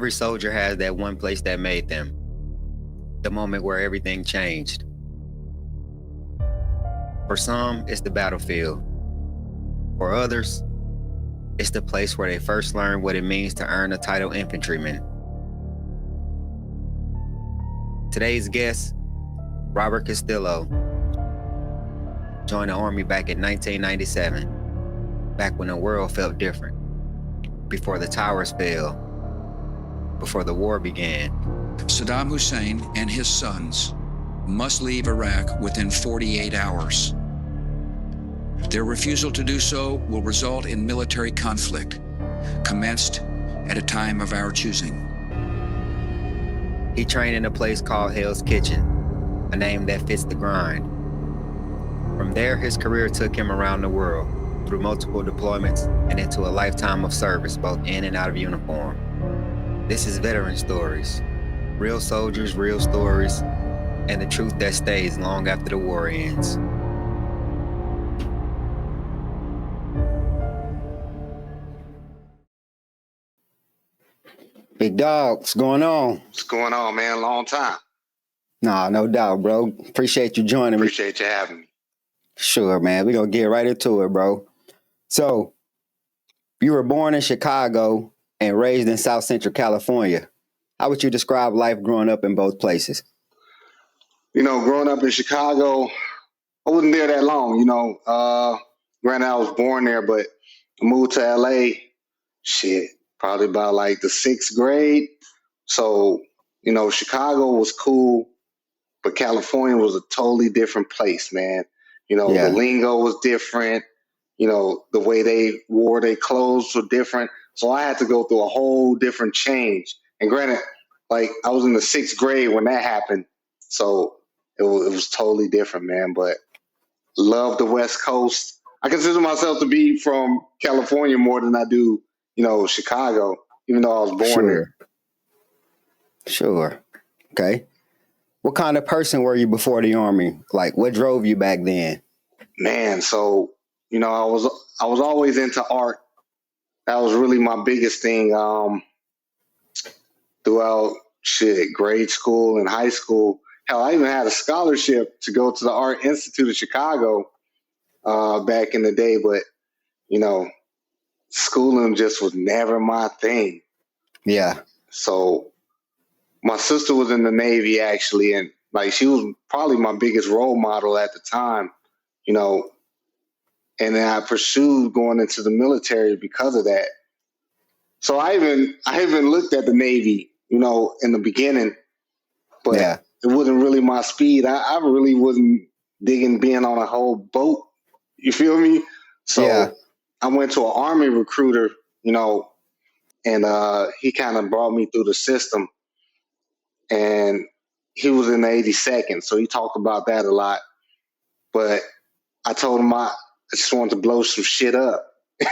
Every soldier has that one place that made them, the moment where everything changed. For some, it's the battlefield. For others, it's the place where they first learned what it means to earn the title infantryman. Today's guest, Robert Castillo, joined the Army back in 1997, back when the world felt different, before the towers fell, before the war began. Saddam Hussein and his sons must leave Iraq within 48 hours. Their refusal to do so will result in military conflict, commenced at a time of our choosing. He trained in a place called Hell's Kitchen, a name that fits the grind. From there, his career took him around the world, through multiple deployments and into a lifetime of service, both in and out of uniform. This is Veteran Stories. Real soldiers, real stories, and the truth that stays long after the war ends. Big dog, what's going on? What's going on, man? Long time. Nah, no doubt, bro. Appreciate you joining me. Appreciate you having me. Sure, man. We're going to get right into it, bro. So, you were born in Chicago and raised in South Central California. How would you describe life growing up in both places? You know, growing up in Chicago, I wasn't there that long, Granted, I was born there, but I moved to LA, probably about like the 6th grade. So, Chicago was cool, but California was a totally different place, man. The lingo was different. The way they wore their clothes were different. So I had to go through a whole different change. And granted, like I was in the 6th grade when that happened. So it was totally different, man. But love the West Coast. I consider myself to be from California more than I do, Chicago, even though I was born there. Sure. Okay. What kind of person were you before the Army? Like, what drove you back then? Man, so I was always into art. That was really my biggest thing throughout grade school and high school. Hell, I even had a scholarship to go to the Art Institute of Chicago back in the day, but schooling just was never my thing. Yeah. So my sister was in the Navy actually, and like she was probably my biggest role model at the time, and then I pursued going into the military because of that. So I even looked at the Navy, in the beginning, but it wasn't really my speed. I really wasn't digging being on a whole boat. You feel me? So I went to an Army recruiter, and he kind of brought me through the system. And he was in the 82nd, so he talked about that a lot. But I told him I just wanted to blow some shit up.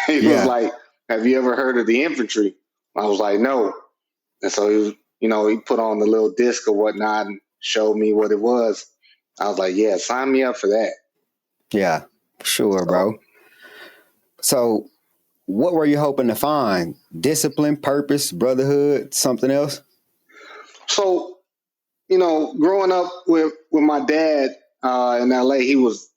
He was like, "Have you ever heard of the infantry?" I was like, "No." And so he put on the little disc or whatnot and showed me what it was. I was like, "Yeah, sign me up for that." Yeah, sure, bro. So what were you hoping to find? Discipline, purpose, brotherhood, something else? So, growing up with my dad in LA, he was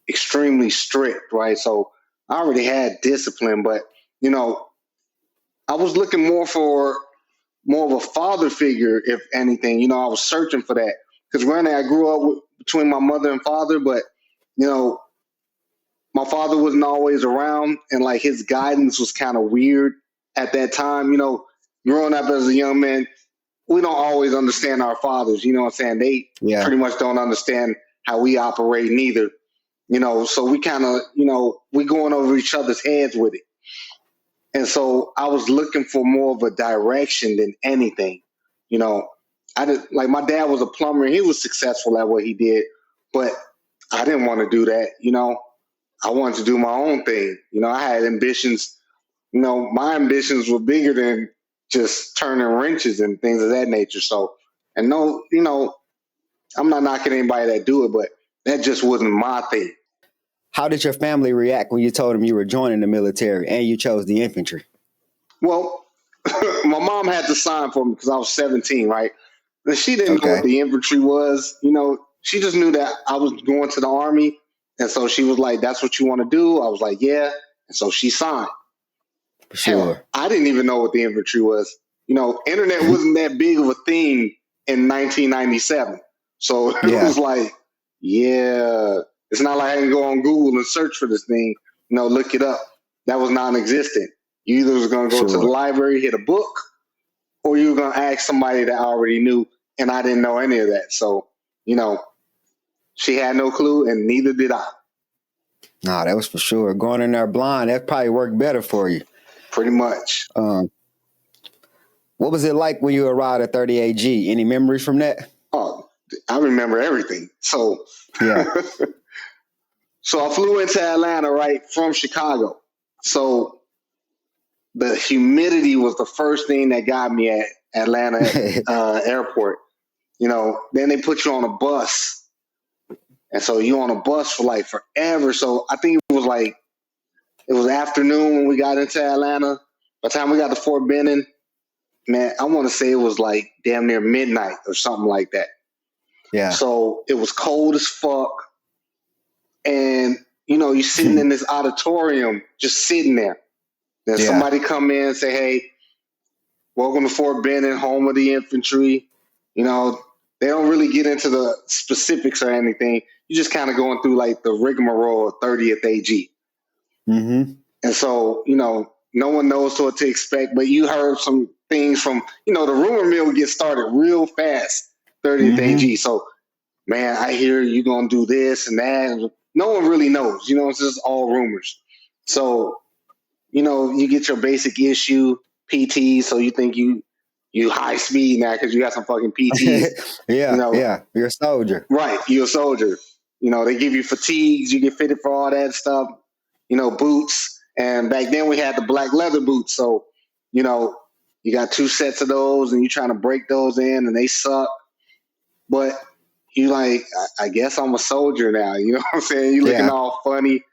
extremely strict, right? So I already had discipline, but I was looking more of a father figure, if anything. I was searching for that because granted, I grew up between my mother and father, but my father wasn't always around, and like his guidance was kind of weird at that time. Growing up as a young man, we don't always understand our fathers. You know what I'm saying? They pretty much don't understand how we operate neither. So we kind of, we going over each other's heads with it. And so I was looking for more of a direction than anything. I did, like my dad was a plumber and he was successful at what he did, but I didn't want to do that. I wanted to do my own thing. I had ambitions. My ambitions were bigger than just turning wrenches and things of that nature. So, and no, I'm not knocking anybody that do it, but that just wasn't my thing. How did your family react when you told them you were joining the military and you chose the infantry? Well, my mom had to sign for me because I was 17, right? And she didn't know what the infantry was. She just knew that I was going to the army. And so she was like, that's what you want to do? I was like, yeah. And so she signed. Sure. Hell, I didn't even know what the infantry was. Internet wasn't that big of a thing in 1997. So it was like, yeah, it's not like I can go on Google and search for this thing, look it up. That was non-existent. You either was going to go to the library, hit a book, or you were going to ask somebody that already knew, and I didn't know any of that. So, she had no clue, and neither did I. Nah, that was for sure. Going in there blind, that probably worked better for you. Pretty much. What was it like when you arrived at 38G? Any memories from that? Oh, I remember everything. So, yeah. So I flew into Atlanta, right, from Chicago. So the humidity was the first thing that got me at Atlanta airport. Then they put you on a bus. And so you on a bus for like forever. So I think it was afternoon when we got into Atlanta. By the time we got to Fort Benning, man, I want to say it was like damn near midnight or something like that. Yeah. So it was cold as fuck. And, you're sitting in this auditorium, just sitting there. Then somebody come in and say, hey, welcome to Fort Benning, home of the infantry. They don't really get into the specifics or anything. You're just kind of going through like the rigmarole of 30th AG. Mm-hmm. And so, no one knows what to expect, but you heard some things from, the rumor mill gets started real fast, 30th AG. So, man, I hear you're going to do this and that. No one really knows, it's just all rumors. So, you get your basic issue PT, so you think you high speed now because you got some fucking PTs. Yeah, you're a soldier. Right, you're a soldier. They give you fatigues, you get fitted for all that stuff, boots. And back then we had the black leather boots. So, you got 2 sets of those and you're trying to break those in and they suck. But you like, I guess I'm a soldier now. You know what I'm saying? You looking all funny,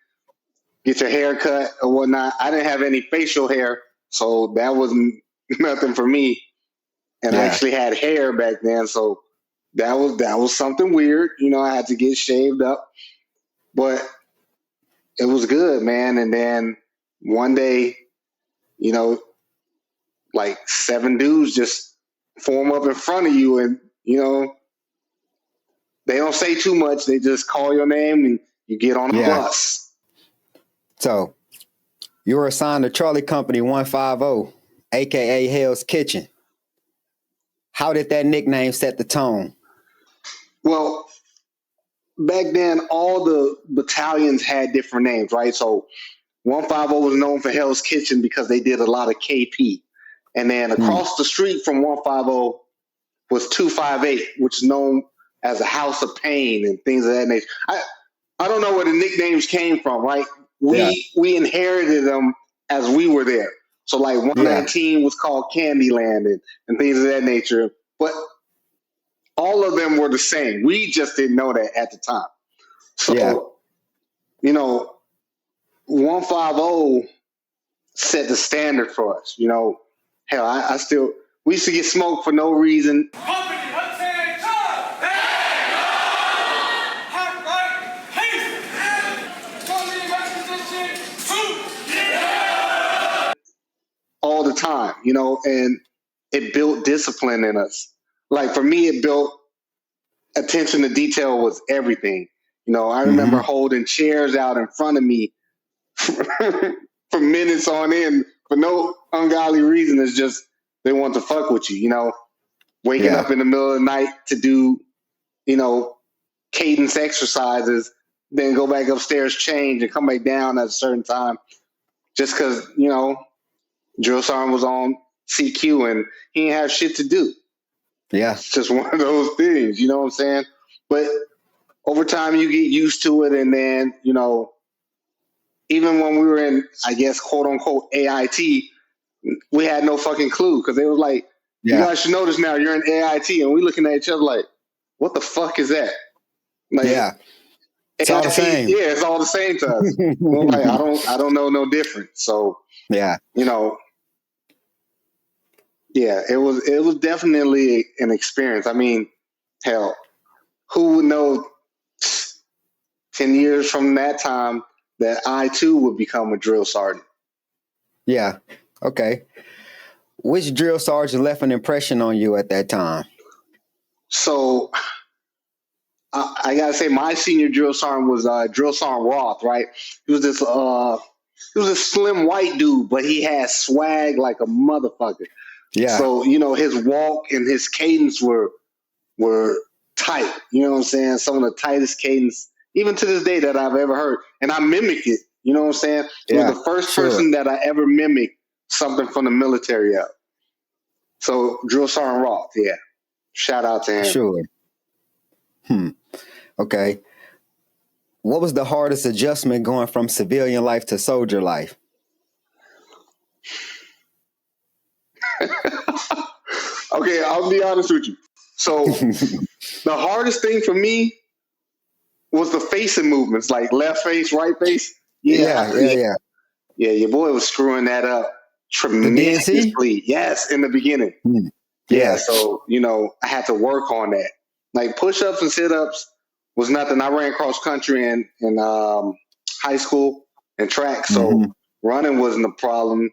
get your hair cut or whatnot. I didn't have any facial hair, so that was nothing for me. And I actually had hair back then, so that was something weird. I had to get shaved up, but it was good, man. And then one day, like 7 dudes just form up in front of you, and they don't say too much. They just call your name and you get on a bus. So you were assigned to Charlie Company 150, a.k.a. Hell's Kitchen. How did that nickname set the tone? Well, back then, all the battalions had different names, right? So 150 was known for Hell's Kitchen because they did a lot of KP. And then across the street from 150 was 258, which is known as a House of Pain and things of that nature. I don't know where the nicknames came from, right? We inherited them as we were there. So like 119 was called Candyland and things of that nature. But all of them were the same. We just didn't know that at the time. So, 150 set the standard for us. Hell, we used to get smoked for no reason. All the time, and it built discipline in us. Like for me, it built attention to detail was everything. I remember holding chairs out in front of me for minutes on end for no ungodly reason. It's just they want to fuck with you, waking up in the middle of the night to do, cadence exercises, then go back upstairs, change, and come back down at a certain time just because, drill sergeant was on CQ and he didn't have shit to do. Yeah. It's just one of those things, you know what I'm saying? But over time you get used to it, and then, even when we were in, I guess, quote unquote AIT, we had no fucking clue because they were like, you guys should know this now, you're in AIT, and we looking at each other like, what the fuck is that? Like, it's all the same. Yeah, it's all the same to us. We're like, I don't know no different. So, Yeah, it was definitely an experience. I mean, hell, who would know 10 years from that time that I too would become a drill sergeant? Yeah. Okay. Which drill sergeant left an impression on you at that time? So I gotta say, my senior drill sergeant was Drill Sergeant Roth. Right, he was this he was a slim white dude, but he had swag like a motherfucker. Yeah. So his walk and his cadence were tight. You know what I'm saying? Some of the tightest cadence, even to this day, that I've ever heard. And I mimic it. You know what I'm saying? He was Yeah. the first Sure. person that I ever mimicked something from the military of. So Drill Sergeant Roth, yeah. Shout out to him. Sure. Okay. What was the hardest adjustment going from civilian life to soldier life? Okay, I'll be honest with you. So the hardest thing for me was the facing movements, like left face, right face. Yeah. Yeah, your boy was screwing that up The DNC? tremendously. Yes, in the beginning. Yeah, so I had to work on that. Like push-ups and sit-ups was nothing. I ran cross country in high school and track, so running wasn't a problem.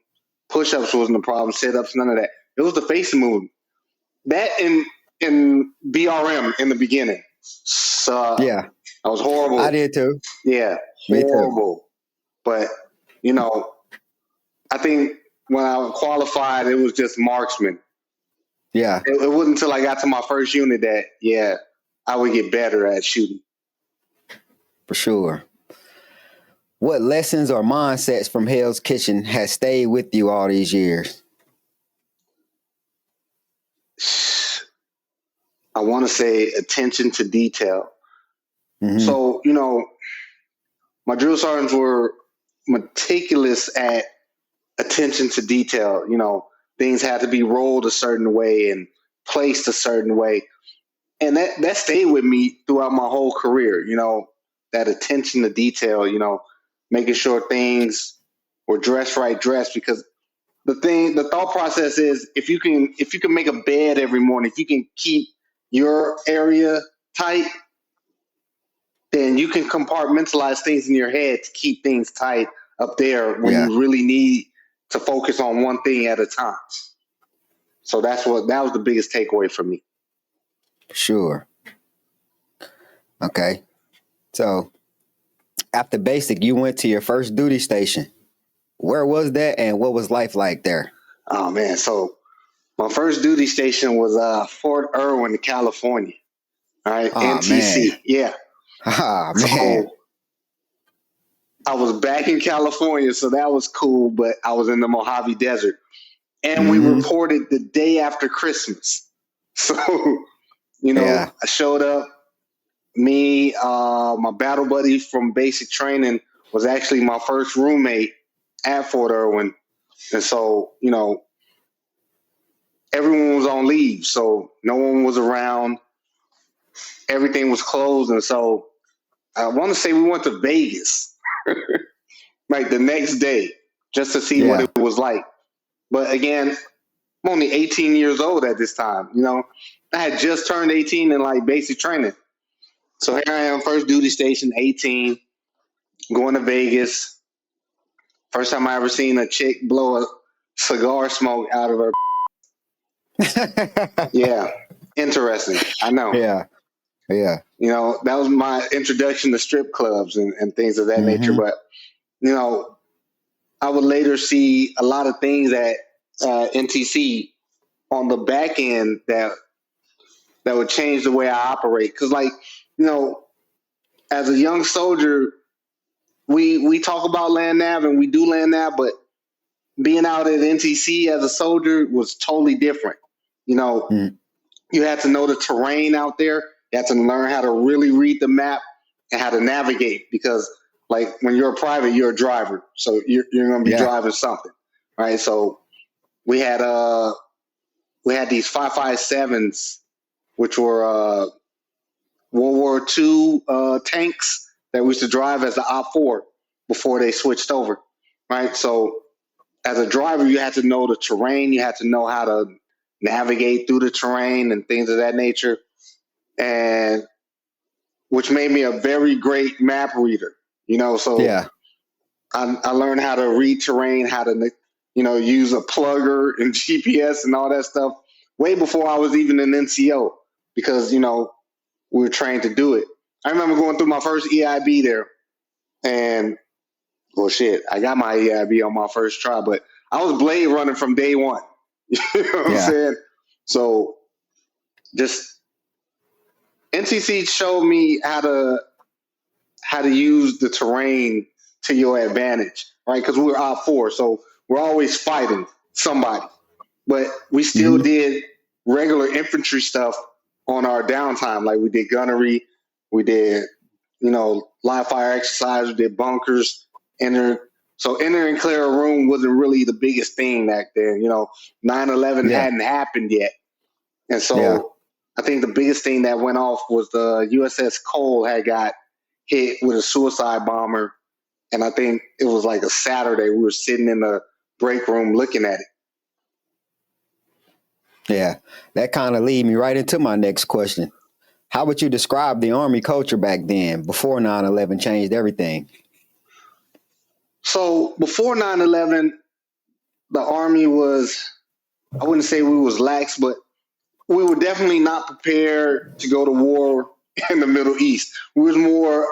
Push-ups wasn't a problem. Sit-ups, none of that. It was the facing movement. That in BRM in the beginning. So Yeah. I was horrible. I did too. Yeah, Me too. horrible. But I think when I qualified, it was just marksman. Yeah. It wasn't until I got to my first unit that I would get better at shooting. For sure. What lessons or mindsets from Hell's Kitchen has stayed with you all these years? I want to say attention to detail. So, my drill sergeants were meticulous at attention to detail. Things had to be rolled a certain way and placed a certain way. And that stayed with me throughout my whole career, that attention to detail, making sure things were dressed right, because the thought process is if you can make a bed every morning, if you can keep your area tight, then you can compartmentalize things in your head to keep things tight up there when you really need to focus on one thing at a time. So that was the biggest takeaway for me. Sure. Okay. So after basic, you went to your first duty station. Where was that and what was life like there? Oh man. So my first duty station was Fort Irwin, California. All right. NTC. Man. Yeah. Man. So I was back in California, so that was cool, but I was in the Mojave Desert. And we reported the day after Christmas. So, I showed up. Me, my battle buddy from basic training was actually my first roommate at Fort Irwin. And so, everyone was on leave. So no one was around. Everything was closed. And so I want to say we went to Vegas, like the next day, just to see what it was like. But again, I'm only 18 years old at this time. I had just turned 18 in like basic training. So here I am, first duty station, 18, going to Vegas. First time I ever seen a chick blow a cigar smoke out of her. Yeah, interesting. I know. Yeah. That was my introduction to strip clubs and things of that nature. But, I would later see a lot of things at NTC on the back end that would change the way I operate. Because, as a young soldier, we talk about land nav and we do land nav, but being out at NTC as a soldier was totally different. You had to know the terrain out there. You had to learn how to really read the map and how to navigate, because when you're a private, you're a driver. So you're going to be driving something. Right. So we had these 5.57s, which were World War II tanks that we used to drive as the Op-4 before they switched over. Right. So as a driver, you had to know the terrain. You had to know how to navigate through the terrain and things of that nature, and which made me a very great map reader. So Yeah. I learned how to read terrain, how to use a plugger and GPS and all that stuff way before I was even an NCO, because we were trained to do it. I remember going through my first EIB there, and well, shit, I got my EIB on my first try, but I was blade running from day one. You know what I'm saying? So just NCC showed me how to use the terrain to your advantage, right? Because we were OP4, so we're always fighting somebody, but we still did regular infantry stuff on our downtime. Like we did gunnery, we did live fire exercise, we did bunkers, so enter and clear a room wasn't really the biggest thing back then. 9/11 hadn't happened yet, and so I think the biggest thing that went off was the USS Cole had got hit with a suicide bomber, and I think it was like a Saturday. We were sitting in the break room looking at it. Yeah, that kind of lead me right into my next question. How would you describe the Army culture back then, before 9/11 changed everything? So before 9/11, the Army was, I wouldn't say we was lax, but we were definitely not prepared to go to war in the Middle East. We was more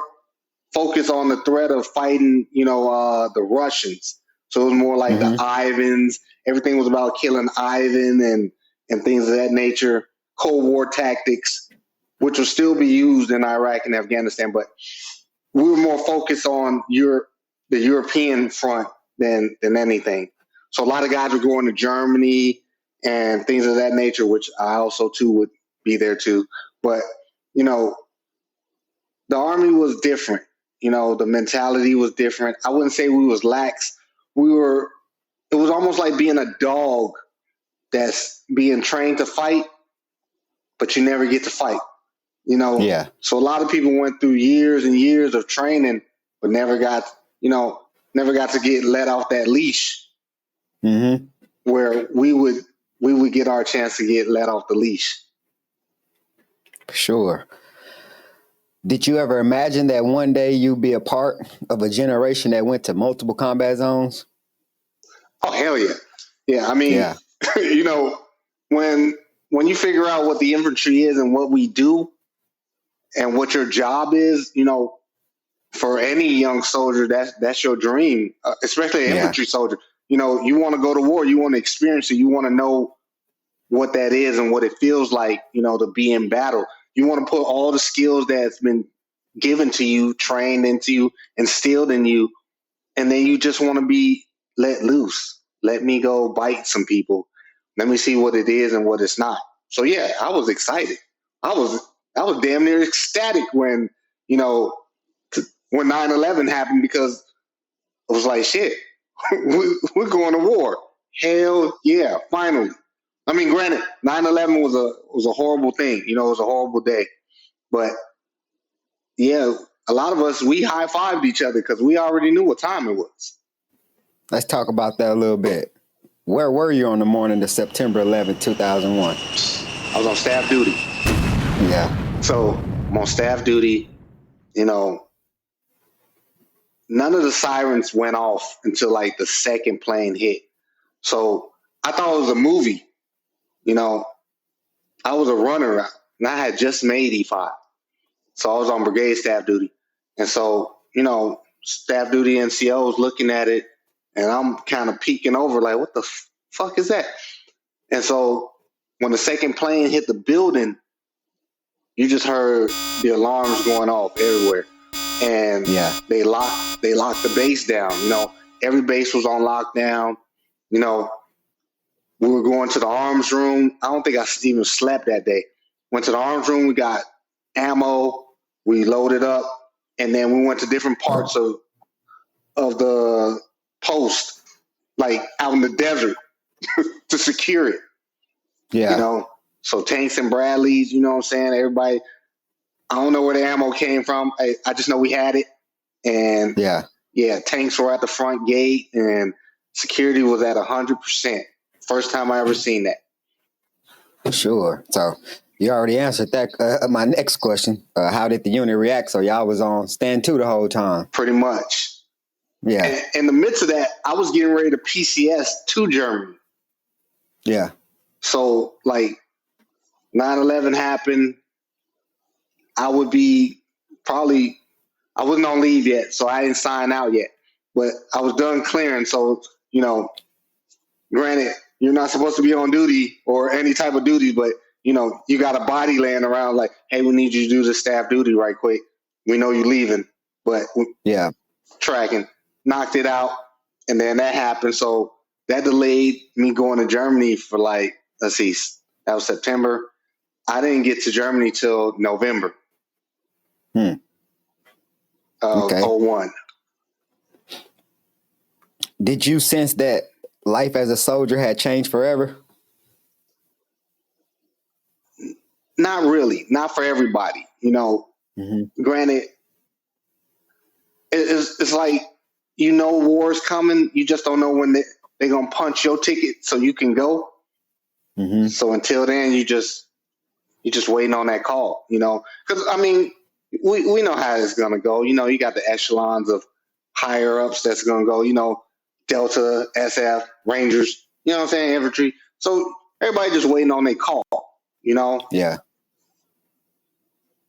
focused on the threat of fighting, the Russians. So it was more like the Ivans. Everything was about killing Ivan and things of that nature. Cold War tactics, which will still be used in Iraq and Afghanistan, but we were more focused on the European front than anything. So a lot of guys were going to Germany and things of that nature, which I also too would be there too. But the Army was different. The mentality was different. I wouldn't say we was lax. It was almost like being a dog that's being trained to fight, but you never get to fight. So a lot of people went through years and years of training, but never got to get let off that leash. Where we would get our chance to get let off the leash. Sure. Did you ever imagine that one day you'd be a part of a generation that went to multiple combat zones? Oh, hell yeah. Yeah, I mean, when you figure out what the infantry is and what we do and what your job is, for any young soldier, that's your dream, especially an infantry soldier. You want to go to war, you want to experience it, you want to know what that is and what it feels like, to be in battle. You want to put all the skills that's been given to you, trained into you, instilled in you, and then you just want to be let loose. Let me go bite some people. Let me see what it is and what it's not. So yeah, I was excited. I was damn near ecstatic when 9/11 happened, because it was like, shit, we're going to war. Hell yeah, finally. I mean, granted, 9/11 was a horrible thing. It was a horrible day. But yeah, a lot of us, we high-fived each other because we already knew what time it was. Let's talk about that a little bit. Where were you on the morning of September 11, 2001? I was on staff duty. Yeah. So I'm on staff duty. None of the sirens went off until like the second plane hit. So I thought it was a movie. I was a runner, and I had just made E5. So I was on brigade staff duty. And so, staff duty NCOs looking at it, and I'm kind of peeking over like, what the fuck is that? And so when the second plane hit the building, you just heard the alarms going off everywhere. And they locked the base down. Every base was on lockdown. We were going to the arms room. I don't think I even slept that day. Went to the arms room. We got ammo. We loaded up, and then we went to different parts of the post, like out in the desert, to secure it. Yeah. So tanks and Bradleys. You know what I'm saying? Everybody. I don't know where the ammo came from. I just know we had it, and tanks were at the front gate, and security was at 100%. First time I ever seen that. Sure. So you already answered that. My next question: how did the unit react? So y'all was on stand 2 the whole time. Pretty much. Yeah. And in the midst of that, I was getting ready to PCS to Germany. Yeah. So like 9/11 happened. I would be probably, I wasn't on leave yet, so I didn't sign out yet. But I was done clearing. So, you know, granted, you're not supposed to be on duty or any type of duty, but, you know, you got a body laying around like, hey, we need you to do the staff duty right quick. We know you're leaving, but yeah, tracking, knocked it out. And then that happened. So that delayed me going to Germany for like, let's see, that was September. I didn't get to Germany till November of 01. Did you sense that life as a soldier had changed forever? Not really, not for everybody. You know, granted, it's like, you know, war's coming. You just don't know when they're going to punch your ticket so you can go. So until then, you just waiting on that call, you know, because I mean, we know how it's going to go. You know, you got the echelons of higher ups that's going to go, you know, Delta, SF, Rangers, you know what I'm saying, infantry. So everybody just waiting on their call, you know? Yeah.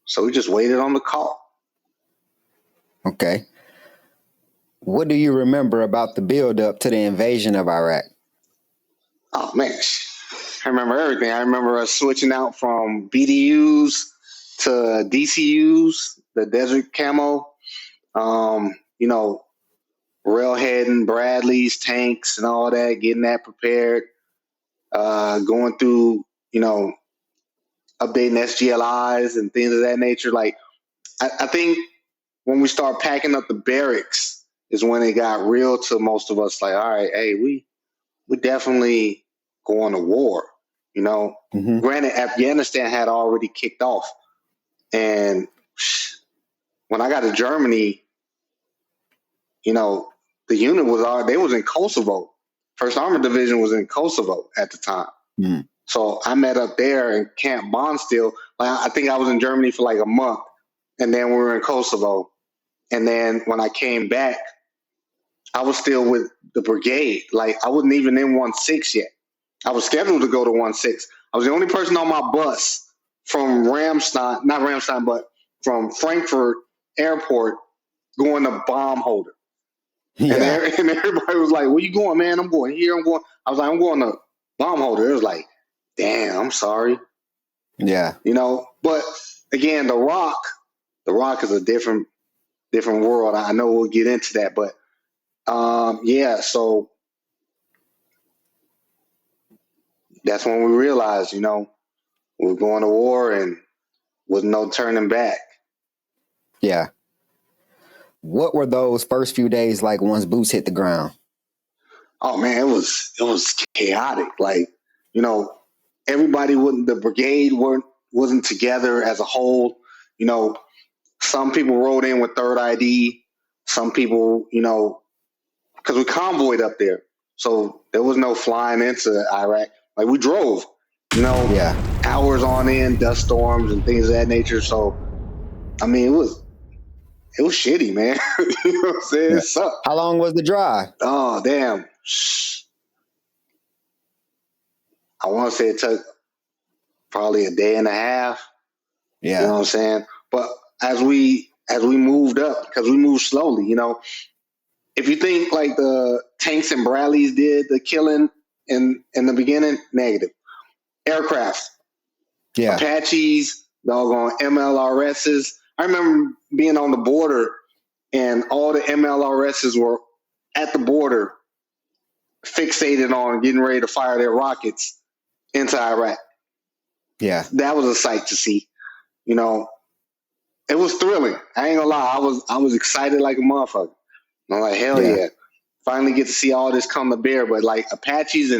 So we just waited on the call. Okay. What do you remember about the build up to the invasion of Iraq? Oh, man. I remember everything. I remember us switching out from BDUs to DCUs, the desert camo. You know, railheading Bradleys, tanks, and all that, getting that prepared, going through, you know, updating SGLIs and things of that nature. Like, I think when we start packing up the barracks is when it got real to most of us. Like, all right, hey, we definitely going to war. You know, granted, Afghanistan had already kicked off, and when I got to Germany, you know, the unit they was in Kosovo. First Armored Division was in Kosovo at the time. So I met up there in Camp Bondsteel. Like, I think I was in Germany for like a month, and then we were in Kosovo. And then when I came back, I was still with the brigade. Like, I wasn't even in 1-6 yet. I was scheduled to go to 1-6. I was the only person on my bus from not Ramstein, but from Frankfurt Airport going to Baumholder. Yeah. And everybody was like, where you going, man? I'm going here. I was like, I'm going to Baumholder. It was like, damn, I'm sorry. Yeah. You know, but again, the Rock is a different world. I know we'll get into that, but yeah, so that's when we realized, you know, we were going to war and with no turning back. Yeah. What were those first few days like once boots hit the ground? Oh man, it was chaotic. Like, you know, everybody the brigade wasn't together as a whole. You know, some people rode in with third ID. Some people, you know, because we convoyed up there, so there was no flying into Iraq. Like, we drove, you know, hours on end, dust storms and things of that nature. So, I mean, it was shitty, man. You know what I'm saying? It sucked. How long was the drive? Oh, damn. I want to say it took probably a day and a half. Yeah. You know what I'm saying? But as we moved up, because we moved slowly, you know, if you think like the tanks and Bradleys did the killing in the beginning, negative. Aircraft. Yeah. Apaches, doggone MLRSs. I remember being on the border and all the MLRSs were at the border fixated on getting ready to fire their rockets into Iraq. Yeah. That was a sight to see. You know, it was thrilling. I ain't gonna lie. I was excited like a motherfucker. I'm like, hell yeah. Finally get to see all this come to bear. But like Apaches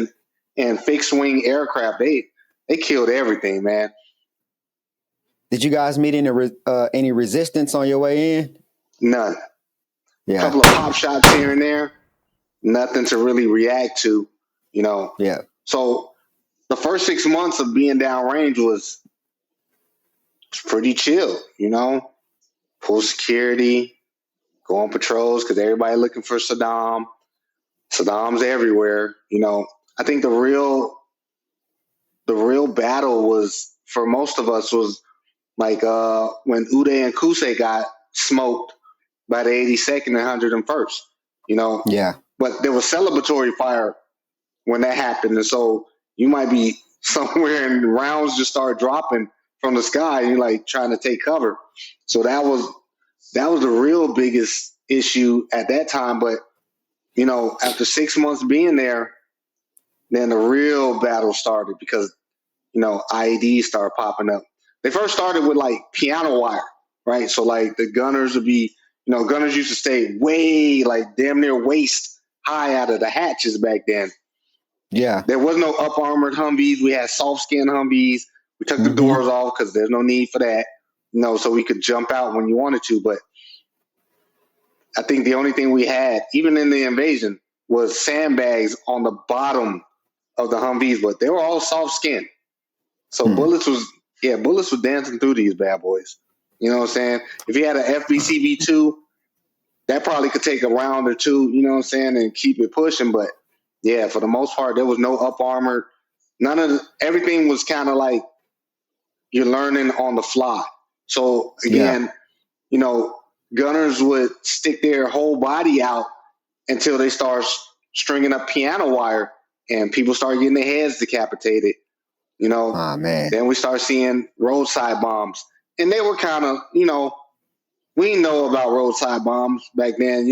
and fixed wing aircraft, they killed everything, man. Did you guys meet any resistance on your way in? None. Yeah. A couple of pop shots here and there. Nothing to really react to, you know. Yeah. So the first 6 months of being downrange was pretty chill, full security, go on patrols because everybody looking for Saddam. Saddam's everywhere. I think the real battle was for most of us was like when Uday and Kusei got smoked by the 82nd and 101st. Yeah. But there was celebratory fire when that happened, and so you might be somewhere and rounds just start dropping from the sky, and you're like trying to take cover. So that was the real biggest issue at that time. But after 6 months being there, then the real battle started because IEDs started popping up. They first started with like piano wire, right? So like the gunners would be, gunners used to stay way like damn near waist high out of the hatches back then. Yeah. There was no up armored Humvees. We had soft skin Humvees. We took the doors off because there's no need for that, so we could jump out when you wanted to. But I think the only thing we had, even in the invasion, was sandbags on the bottom of the Humvees, but they were all soft skin. So bullets was dancing through these bad boys. You know what I'm saying? If you had an FBCB2, that probably could take a round or two, and keep it pushing. But yeah, for the most part, there was no up armor. Everything was kind of like you're learning on the fly. So again, gunners would stick their whole body out until they start stringing up piano wire, and people start getting their heads decapitated. Oh, man. Then we start seeing roadside bombs, and they were kind of, we didn't know about roadside bombs back then.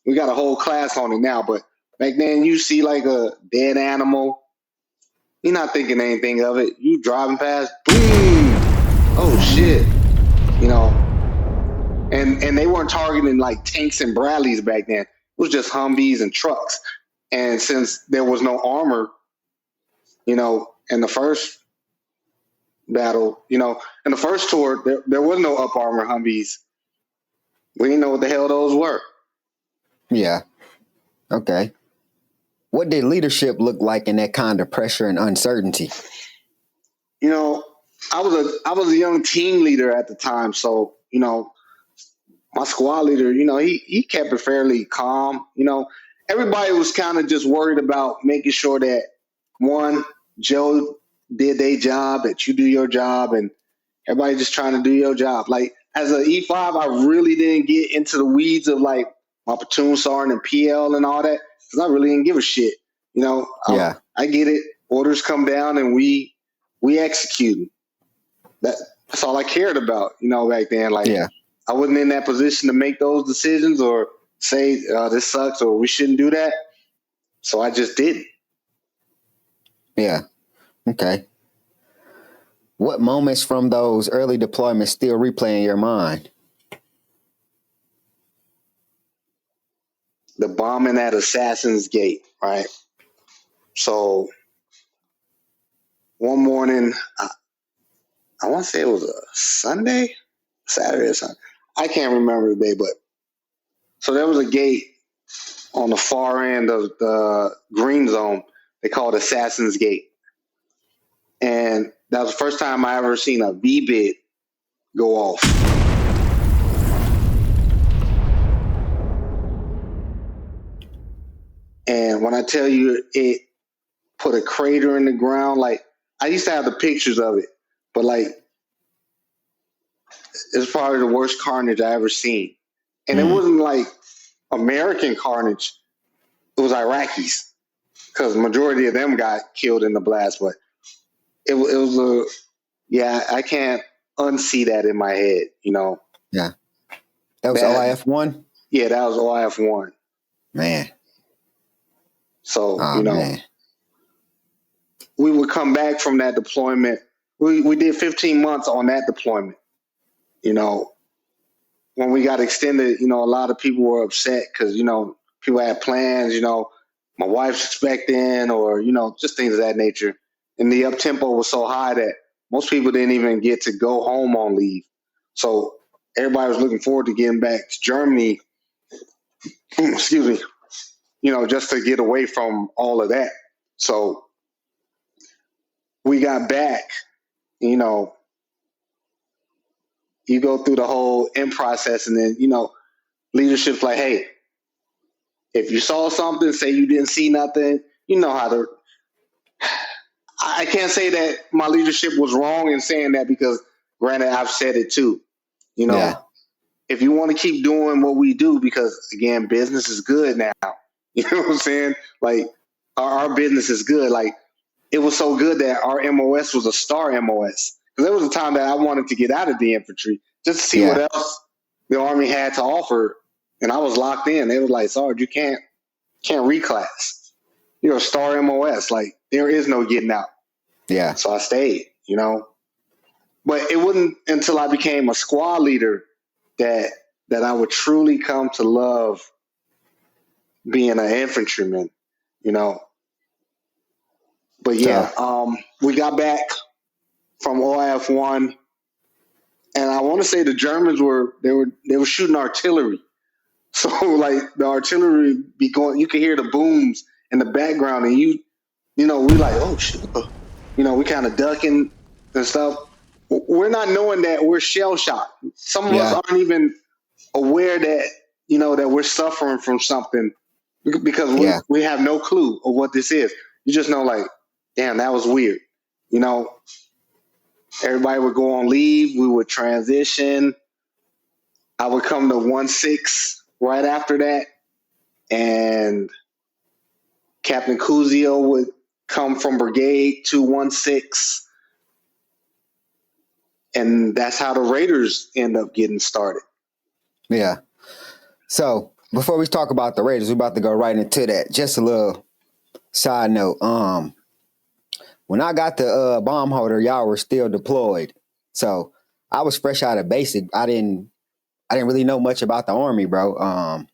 We got a whole class on it now, but back then you see like a dead animal, you're not thinking anything of it. You driving past, boom, oh shit, and they weren't targeting like tanks and Bradleys back then. It was just Humvees and trucks. And since there was no armor, in the first battle, in the first tour, there was no up armor Humvees. We didn't know what the hell those were. Yeah. Okay. What did leadership look like in that kind of pressure and uncertainty? I was a young team leader at the time, so my squad leader, he kept it fairly calm. Everybody was kind of just worried about making sure that one, Joe did their job, that you do your job, and everybody just trying to do your job. Like as an E5, I really didn't get into the weeds of like my platoon sergeant and PL and all that because I really didn't give a shit. Yeah. I get it. Orders come down and we execute. That's all I cared about, back then. Like, yeah. I wasn't in that position to make those decisions or say this sucks or we shouldn't do that. So I just did. Yeah. Okay. What moments from those early deployments still replay in your mind? The bombing at Assassin's Gate, right? So one morning, I want to say it was a Saturday or Sunday. I can't remember the day, but so there was a gate on the far end of the green zone. They called Assassin's Gate. And that was the first time I ever seen a V-bid go off. And when I tell you it put a crater in the ground, like I used to have the pictures of it, but like it's probably the worst carnage I ever seen. And it wasn't like American carnage. It was Iraqis because majority of them got killed in the blast, but it was I can't unsee that in my head, Yeah. That was OIF-1? Yeah, that was OIF-1. Man. So, man. We would come back from that deployment. We did 15 months on that deployment. When we got extended, a lot of people were upset because, people had plans, my wife's expecting or, just things of that nature. And the up tempo was so high that most people didn't even get to go home on leave. So everybody was looking forward to getting back to Germany, excuse me, just to get away from all of that. So we got back, you know, you go through the whole end process, and then, you know, leadership's like, hey, if you saw something, say you didn't see nothing, you know how to. I can't say that my leadership was wrong in saying that, because, granted, I've said it too. You know, Yeah. if you want to keep doing what we do, because, again, business is good now. You know what I'm saying? Like, our business is good. Like, it was so good that our MOS was a star MOS. Because there was a time that I wanted to get out of the infantry just to see what else the Army had to offer, and I was locked in. They were like, Sarge, you can't reclass. You're a star MOS. Like, there is no getting out. Yeah. So I stayed, you know. But it wasn't until I became a squad leader that I would truly come to love being an infantryman, you know. But yeah, we got back from OIF-1, and I want to say the Germans were shooting artillery. So, like, the artillery be going, you can hear the booms in the background, and you know, we like, oh shit, you know, we kind of ducking and stuff. We're not knowing that we're shell shocked. Some of us aren't even aware that, you know, that we're suffering from something, because we have no clue of what this is. You just know, like, damn, that was weird. You know, everybody would go on leave. We would transition. I would come to 1-6 right after that, and Captain Castillo would come from brigade to 1-6, and that's how the Raiders end up getting started. Yeah. So before we talk about the Raiders, we're about to go right into that. Just a little side note. When I got the bomb holder, y'all were still deployed. So I was fresh out of basic. I didn't really know much about the Army, bro.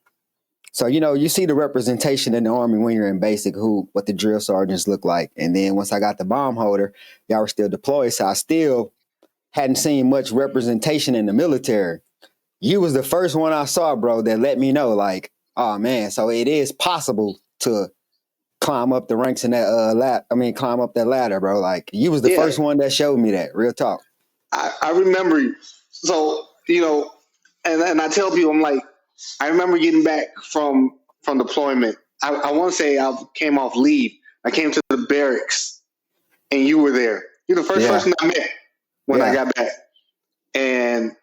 So, you know, you see the representation in the Army when you're in basic, what the drill sergeants look like. And then once I got the bomb holder, y'all were still deployed. So I still hadn't seen much representation in the military. You was the first one I saw, bro, that let me know, like, oh man, so it is possible to climb up the ranks in that climb up that ladder, bro. Like, you was the first one that showed me that. Real talk. I remember. So, you know, and I tell people, I'm like, I remember getting back from deployment. I want to say I came off leave. I came to the barracks, and you were there. You're the first person I met when I got back, and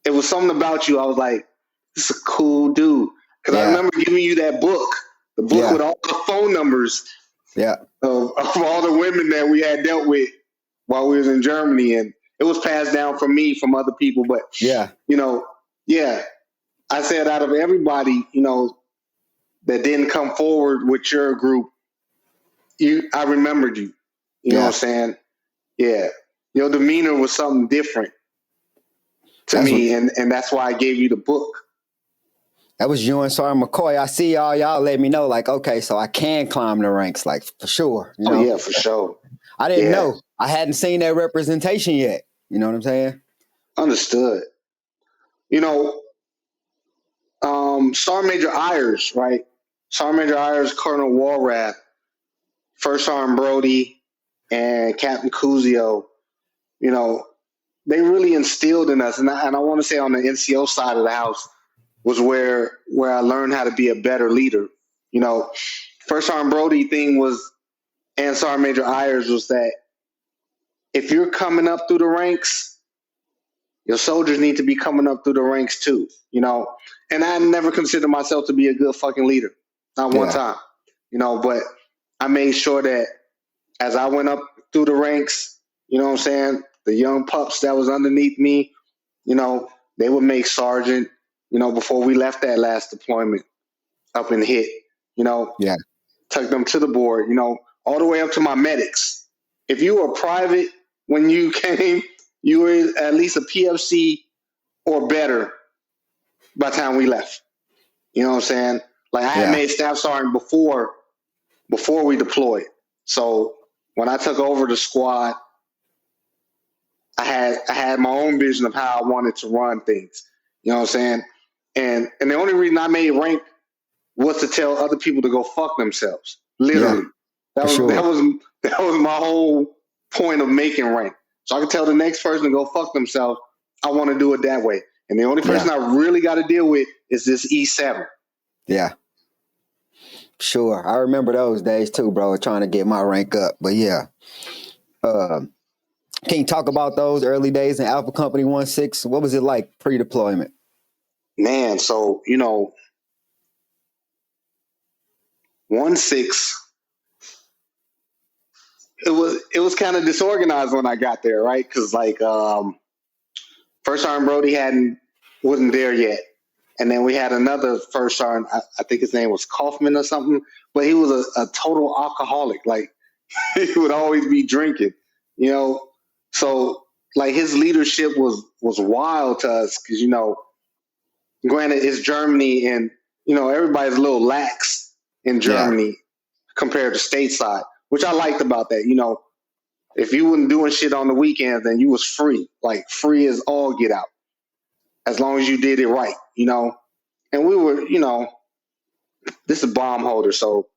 it was something about you. I was like, this is a cool dude. Because I remember giving you that book, the book with all the phone numbers of all the women that we had dealt with while we was in Germany. And it was passed down from me, from other people. But, you know, I said, out of everybody, you know, that didn't come forward with your group, I remembered you. You know what I'm saying? Yeah. Your demeanor was something different to me, and that's why I gave you the book. That was you and Sergeant McCoy. I see y'all let me know, like, okay, so I can climb the ranks, like, for sure. You know? Oh, yeah, for sure. I didn't know. I hadn't seen that representation yet. You know what I'm saying? Understood. You know, Sergeant Major Ayers, right? Sergeant Major Ayers, Colonel Walrath, First Sergeant Brody, and Captain Castillo, you know, they really instilled in us. And I want to say on the NCO side of the house was where I learned how to be a better leader. You know, First Sergeant Brody thing was, and Sergeant Major Ayers, was that if you're coming up through the ranks, your soldiers need to be coming up through the ranks too, you know. And I never considered myself to be a good fucking leader, not one time, you know. But I made sure that as I went up through the ranks, you know what I'm saying, the young pups that was underneath me, you know, they would make sergeant, you know, before we left that last deployment up and hit, you know, took them to the board, you know, all the way up to my medics. If you were private when you came, you were at least a PFC or better by the time we left. You know what I'm saying? Like, I had made staff sergeant before we deployed. So when I took over the squad, I had my own vision of how I wanted to run things. You know what I'm saying? And the only reason I made rank was to tell other people to go fuck themselves. Literally. That was sure. that was my whole point of making rank. So I can tell the next person to go fuck themselves. I want to do it that way. And the only person I really got to deal with is this E7. Yeah. Sure. I remember those days too, bro, trying to get my rank up. But yeah. Can you talk about those early days in Alpha Company 1-6? What was it like pre-deployment? Man, so, 1-6, it was kind of disorganized when I got there, right? Because First Sergeant Brody wasn't there yet. And then we had another First Sergeant, I think his name was Kaufman or something, but he was a total alcoholic. Like, he would always be drinking, So, like, his leadership was wild to us because, granted, it's Germany and, everybody's a little lax in Germany compared to stateside, which I liked about that. If you wasn't doing shit on the weekends, then you was free, like free as all get out, as long as you did it right, And we were, this is bomb holder, so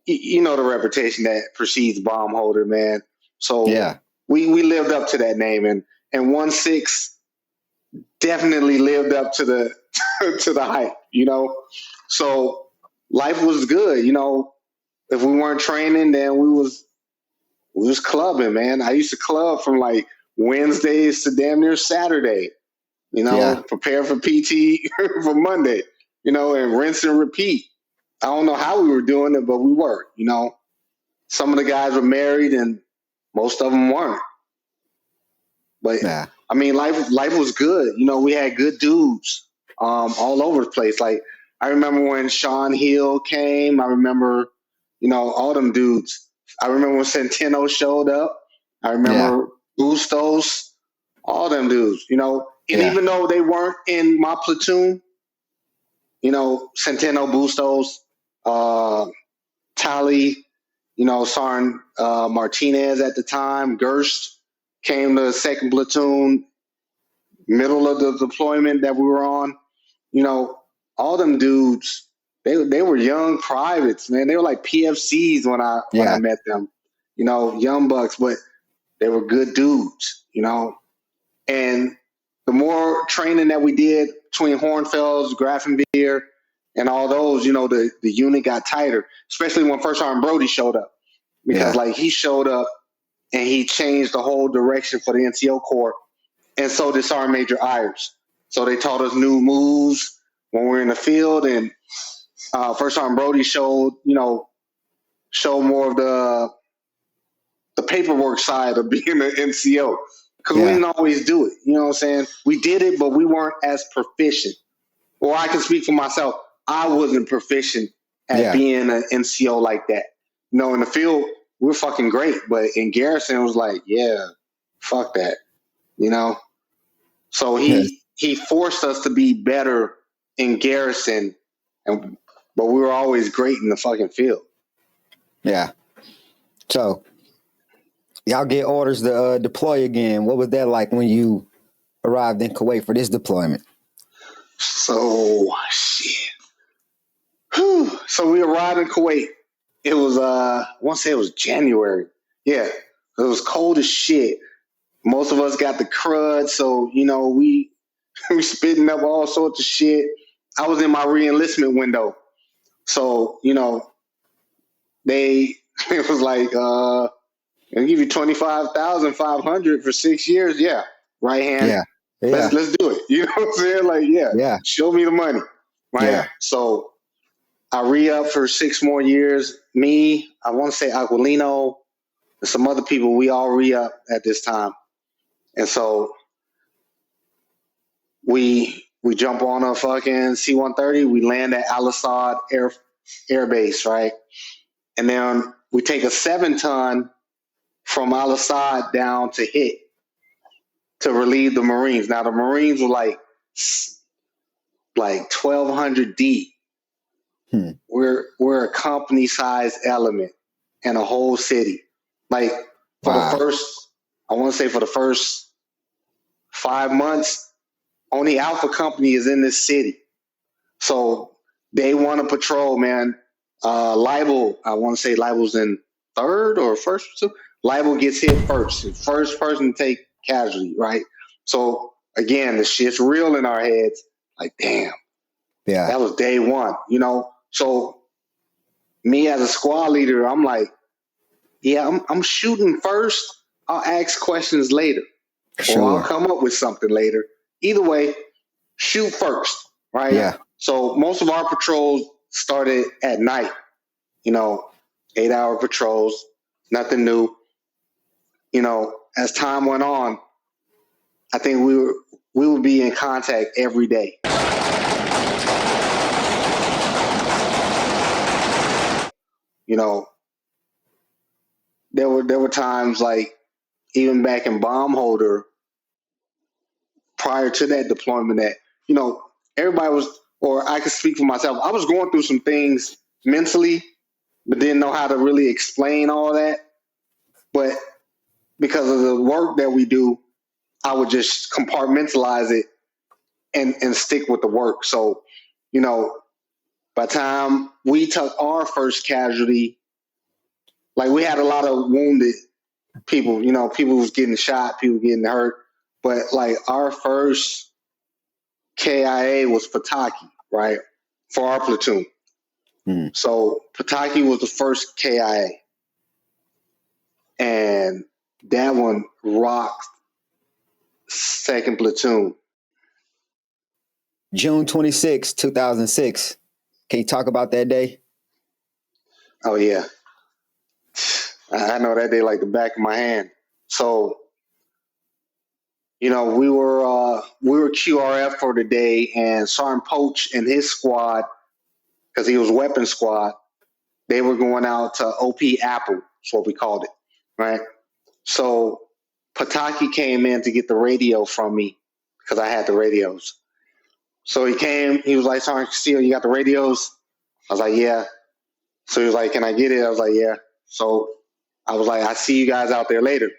the reputation that precedes bomb holder, man. So we lived up to that name, and 1-6 definitely lived up to the to the hype, So life was good, If we weren't training, then we was clubbing, man. I used to club from like Wednesdays to damn near Saturday, prepare for PT for Monday, and rinse and repeat. I don't know how we were doing it, but we were, Some of the guys were married and most of them weren't. But I mean, life was good. We had good dudes all over the place. Like, I remember when Sean Hill came. I remember, all them dudes. I remember when Centeno showed up. I remember Bustos, all them dudes, And even though they weren't in my platoon, Centeno, Bustos, Tally, Sergeant Martinez at the time, Gerst came to second platoon, middle of the deployment that we were on. All them dudes, they were young privates, man. They were like PFCs when I met them, young bucks, but they were good dudes, And the more training that we did between Hornfels, Grafenbeer, and all those, the unit got tighter, especially when First Sergeant Brody showed up. Because he showed up and he changed the whole direction for the NCO Corps. And so did Sergeant Major Ayers. So they taught us new moves when we were in the field. And First Sergeant Brody showed more of the paperwork side of being an NCO. Because we didn't always do it. You know what I'm saying? We did it, but we weren't as proficient. Or I can speak for myself. I wasn't proficient at being an NCO like that. In the field, we're fucking great. But in garrison, it was like, fuck that. So he forced us to be better in garrison, but we were always great in the fucking field. Yeah. So y'all get orders to deploy again. What was that like when you arrived in Kuwait for this deployment? So shit. Whew. So we arrived in Kuwait. It was I want to say it was January. Yeah. It was cold as shit. Most of us got the crud, so we spitting up all sorts of shit. I was in my re-enlistment window. So, it was like, I'll give you 25,500 for 6 years. Yeah. Right hand. Yeah. Let's do it. You know what I'm saying? Like, show me the money. Right. Yeah. So I re-up for 6 more years. Me, I want to say Aquilino, and some other people, we all re-up at this time. And so we jump on a fucking C-130. We land at Al Asad Air Base, right? And then we take a 7-ton from Al Asad down to hit to relieve the Marines. Now the Marines were like 1,200 deep. We're a company-sized element in a whole city. Like for the first 5 months, only Alpha Company is in this city. So they want to patrol, man. Libel, I want to say Libel's in third or first platoon, Liable gets hit first. First person to take casualty, right? So again, the shit's real in our heads. Like, damn, that was day one, you know? So me as a squad leader, I'm like, yeah, I'm shooting first. I'll ask questions later. Or I'll come up with something later. Either way, shoot first, right? Yeah. So most of our patrols started at night, 8-hour patrols, nothing new. As time went on, I think we would be in contact every day. There were times like even back in bomb holder prior to that deployment that, everybody was, or I could speak for myself, I was going through some things mentally, but didn't know how to really explain all that. But because of the work that we do, I would just compartmentalize it and stick with the work. So, by the time we took our first casualty, like we had a lot of wounded people, people was getting shot, people getting hurt. But like our first KIA was Pataki, right? For our platoon. So Pataki was the first KIA. And that one rocked second platoon. June 26, 2006. Can you talk about that day? Oh, yeah. I know that day like the back of my hand. So, we were QRF for the day, and Sergeant Poach and his squad, because he was weapon squad, they were going out to OP Apple, that's what we called it, right? So Pataki came in to get the radio from me because I had the radios. So he came, he was like, Sergeant Castillo, you got the radios? I was like, yeah. So he was like, can I get it? I was like, yeah. So I was like, I see you guys out there later.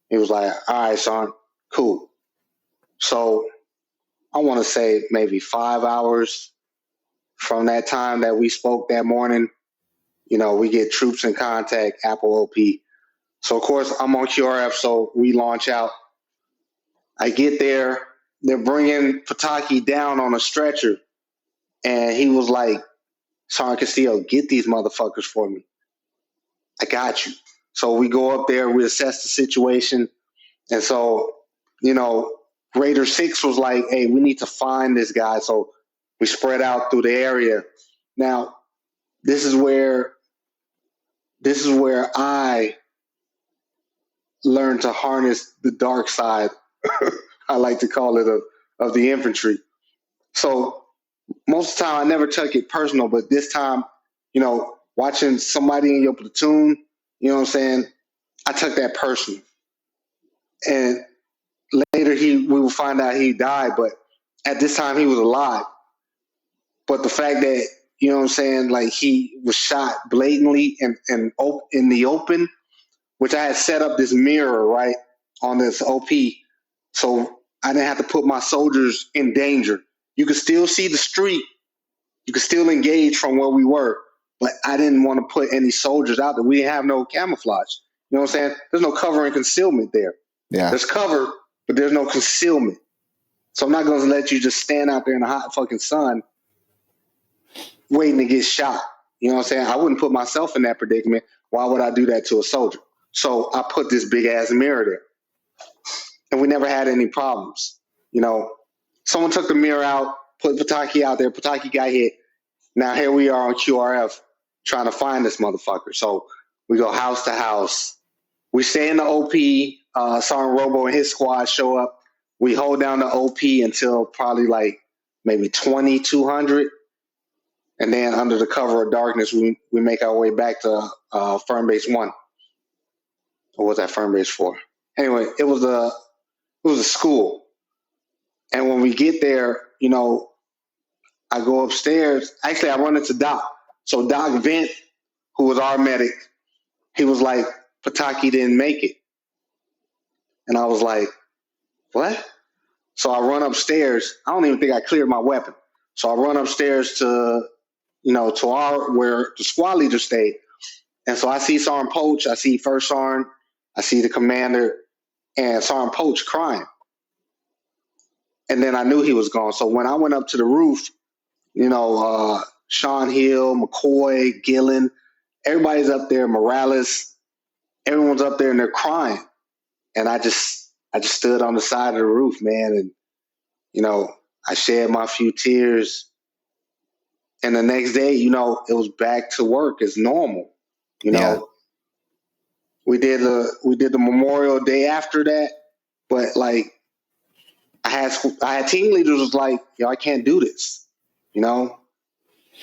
He was like, all right, son, cool. So I want to say maybe 5 hours from that time that we spoke that morning, we get troops in contact, Apple OP. So, of course, I'm on QRF, so we launch out. I get there. They're bringing Pataki down on a stretcher, and he was like, Sergeant Castillo, get these motherfuckers for me. I got you. So we go up there, we assess the situation. And so, Raider 6 was like, hey, we need to find this guy. So we spread out through the area. Now, this is where I learned to harness the dark side, I like to call it, of the infantry. So most of the time I never took it personal, but this time, watching somebody in your platoon, you know what I'm saying, I took that personal. And later we will find out he died, but at this time he was alive. But the fact that, you know what I'm saying, like he was shot blatantly and in the open, which I had set up this mirror, right, on this OP. So I didn't have to put my soldiers in danger. You could still see the street. You could still engage from where we were. But I didn't want to put any soldiers out there. We didn't have no camouflage. You know what I'm saying? There's no cover and concealment there. Yeah. There's cover, but there's no concealment. So I'm not going to let you just stand out there in the hot fucking sun waiting to get shot. You know what I'm saying? I wouldn't put myself in that predicament. Why would I do that to a soldier? So I put this big ass mirror there. And we never had any problems. Someone took the mirror out, put Pataki out there. Pataki got hit. Now here we are on QRF trying to find this motherfucker. So we go house to house. We stay in the OP. Sergeant Robo and his squad show up. We hold down the OP until probably like maybe 2,200. And then under the cover of darkness, we make our way back to Firm Base 1. What was that Firm Base 4? Anyway, it was a school. And when we get there, I go upstairs. Actually, I run into Doc. So Doc Vent, who was our medic, he was like, Pataki didn't make it. And I was like, what? So I run upstairs. I don't even think I cleared my weapon. So I run upstairs to where the squad leader stayed. And so I see Sergeant Poach, I see First Sergeant, I see the commander, and Sergeant Poach crying. And then I knew he was gone. So when I went up to the roof, Sean Hill, McCoy, Gillen, everybody's up there, Morales, everyone's up there and they're crying. And I just stood on the side of the roof, man. And, I shed my few tears. And the next day, it was back to work as normal. We did the Memorial Day after that, but like I had team leaders was like, I can't do this. We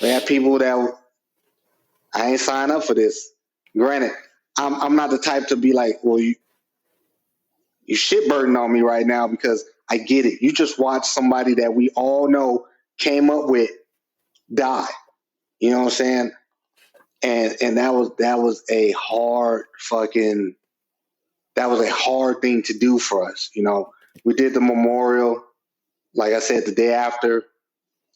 had people that I ain't signed up for this. Granted, I'm not the type to be like, well, you shitburden on me right now, because I get it. You just watch somebody that we all know came up with die. You know what I'm saying? And that was a hard thing to do for us. We did the memorial, like I said, the day after,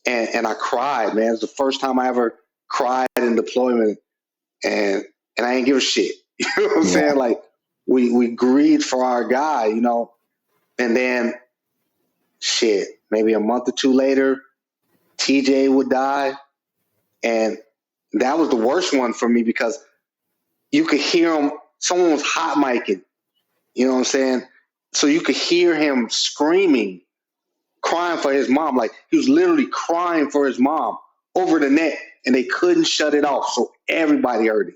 and I cried, man. It was the first time I ever cried in deployment, and I ain't give a shit. You know what I'm saying? Like we grieved for our guy, and then shit, maybe a month or two later, TJ would die, and that was the worst one for me because you could hear him. Someone was hot micing, you know what I'm saying? So you could hear him screaming, crying for his mom. Like he was literally crying for his mom over the net, and they couldn't shut it off. So everybody heard it.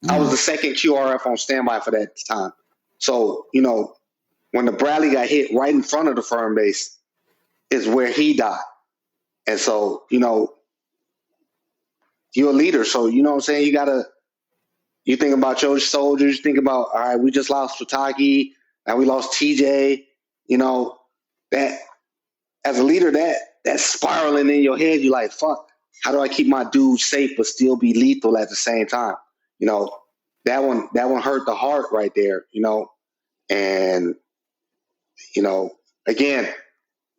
I was the second QRF on standby for that time. So, when the Bradley got hit right in front of the firm base is where he died. And so, you're a leader. So, you know what I'm saying? You think about your soldiers, you think about, all right, we just lost Fataki, now we lost TJ, that as a leader, that's spiraling in your head. You're like, fuck, how do I keep my dude safe but still be lethal at the same time? That one hurt the heart right there, and, again,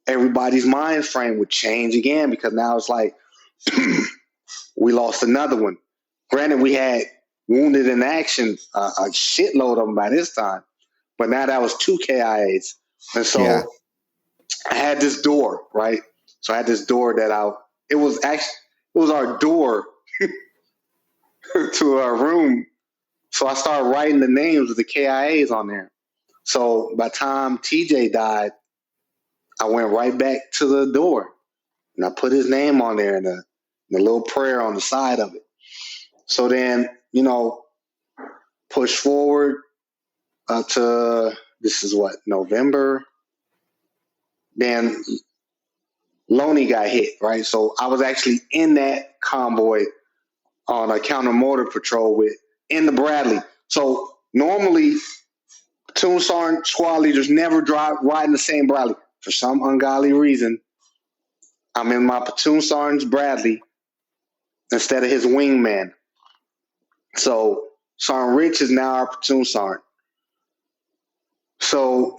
everybody's mind frame would change again, because now it's like, we lost another one. Granted, we had wounded in action, a shitload of them by this time, but now that was 2 KIAs. And so I had this door, right? So I had this door it was our door to our room. So I started writing the names of the KIAs on there. So by the time TJ died, I went right back to the door and I put his name on there and a little prayer on the side of it. So then, push forward to, this is what, November. Then Loney got hit, right? So I was actually in that convoy on a counter mortar patrol in the Bradley. So normally, platoon sergeant squad leaders never ride in the same Bradley. For some ungodly reason, I'm in my platoon sergeant's Bradley instead of his wingman. So Sergeant Rich is now our platoon sergeant. So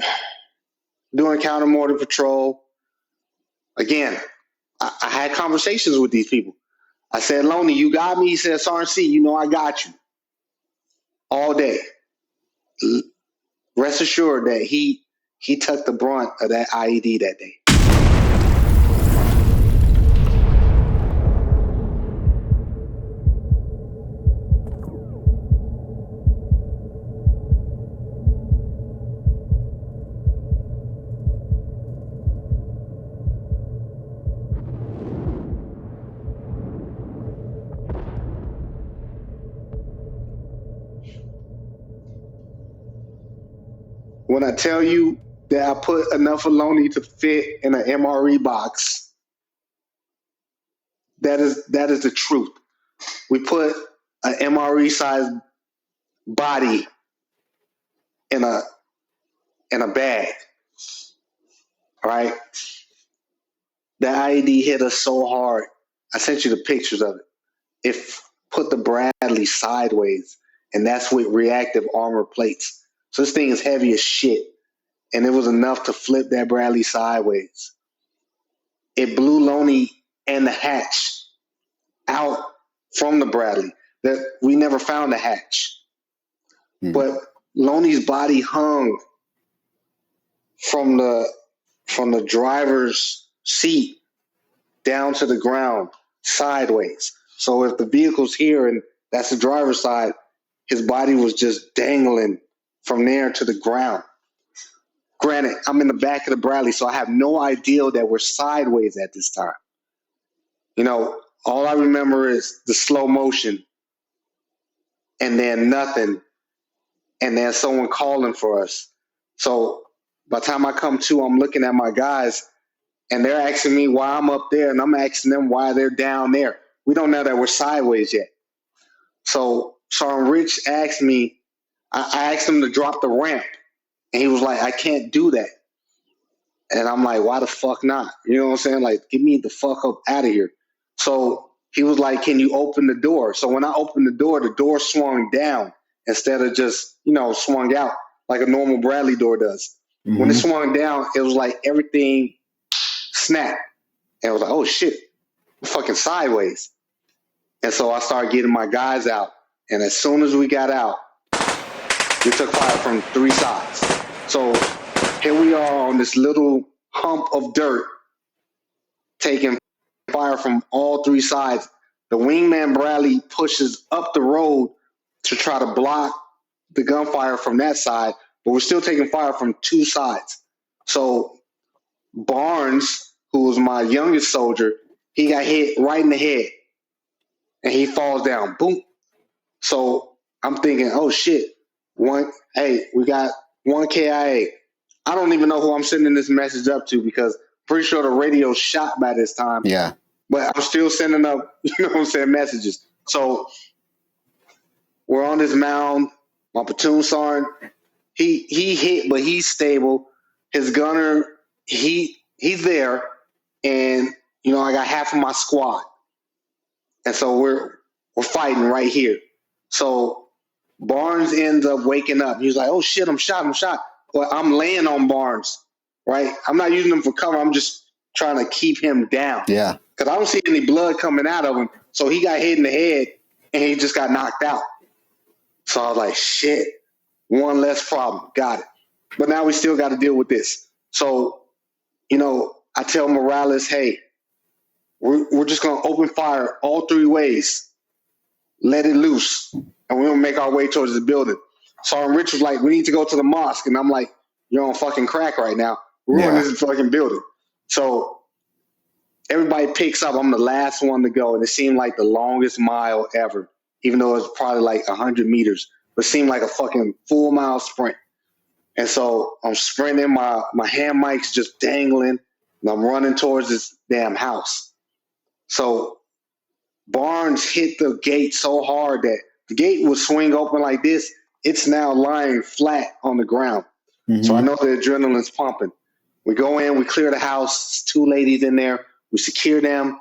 doing counter mortar patrol, again, I had conversations with these people. I said, Loney, you got me? He said, Sergeant C, I got you. All day. Rest assured that he took the brunt of that IED that day. When I tell you that I put enough of Loney to fit in an MRE box, that is the truth. We put an MRE sized body in a bag, right? The IED hit us so hard. I sent you the pictures of it. It put the Bradley sideways, and that's with reactive armor plates. So this thing is heavy as shit, and it was enough to flip that Bradley sideways. It blew Loney and the hatch out from the Bradley. that we never found a hatch. But Loney's body hung from the driver's seat down to the ground sideways. So if the vehicle's here and that's the driver's side, his body was just dangling from there to the ground. Granted, I'm in the back of the Bradley, so I have no idea that we're sideways at this time. You know, all I remember is the slow motion and then nothing, and then someone calling for us. So by the time I come to, I'm looking at my guys, and they're asking me why I'm up there, and I'm asking them why they're down there. We don't know that we're sideways yet. So Sergeant Rich asked me, I asked him to drop the ramp, and he was like, I can't do that. And I'm like, why the fuck not? You know what I'm saying? Like, get me the fuck up out of here. So he was like, can you open the door? So when I opened the door swung down instead of just, you know, swung out like a normal Bradley door does. When it swung down, it was like everything snapped. And I was like, oh shit, we're fucking sideways. And so I started getting my guys out. And as soon as we got out, we took fire from 3 sides. So here we are on this little hump of dirt, taking fire from all 3 sides. The wingman Bradley pushes up the road to try to block the gunfire from that side, but we're still taking fire from 2 sides. So Barnes, who was my youngest soldier, he got hit right in the head, and he falls down. Boom. So I'm thinking, oh shit, we got 1 KIA. I don't even know who I'm sending this message up to because pretty sure the radio's shot by this time. Yeah. But I'm still sending up, you know what I'm saying, messages. So we're on this mound. My platoon sergeant, he hit, but he's stable. His gunner, he's there. And, you know, I got half of my squad. And so we're fighting right here. So Barnes ends up waking up. He's like, oh shit, I'm shot. Well, I'm laying on Barnes, right? I'm not using him for cover. I'm just trying to keep him down. Yeah. Because I don't see any blood coming out of him. So he got hit in the head and he just got knocked out. So I was like, shit, 1 less problem. Got it. But now we still got to deal with this. So, you know, I tell Morales, hey, we're just going to open fire all 3 ways. Let it loose. And we're going to make our way towards the building. Sergeant Rich was like, we need to go to the mosque. And I'm like, you're on fucking crack right now. We're in this fucking building. So everybody picks up. I'm the last one to go. And it seemed like the longest mile ever, even though it was probably like 100 meters. But it seemed like a fucking full mile sprint. And so I'm sprinting. My hand mic's just dangling. And I'm running towards this damn house. So Barnes hit the gate so hard that the gate would swing open like this. It's now lying flat on the ground. So I know the adrenaline's pumping. We go in, we clear the house, 2 ladies in there, we secure them.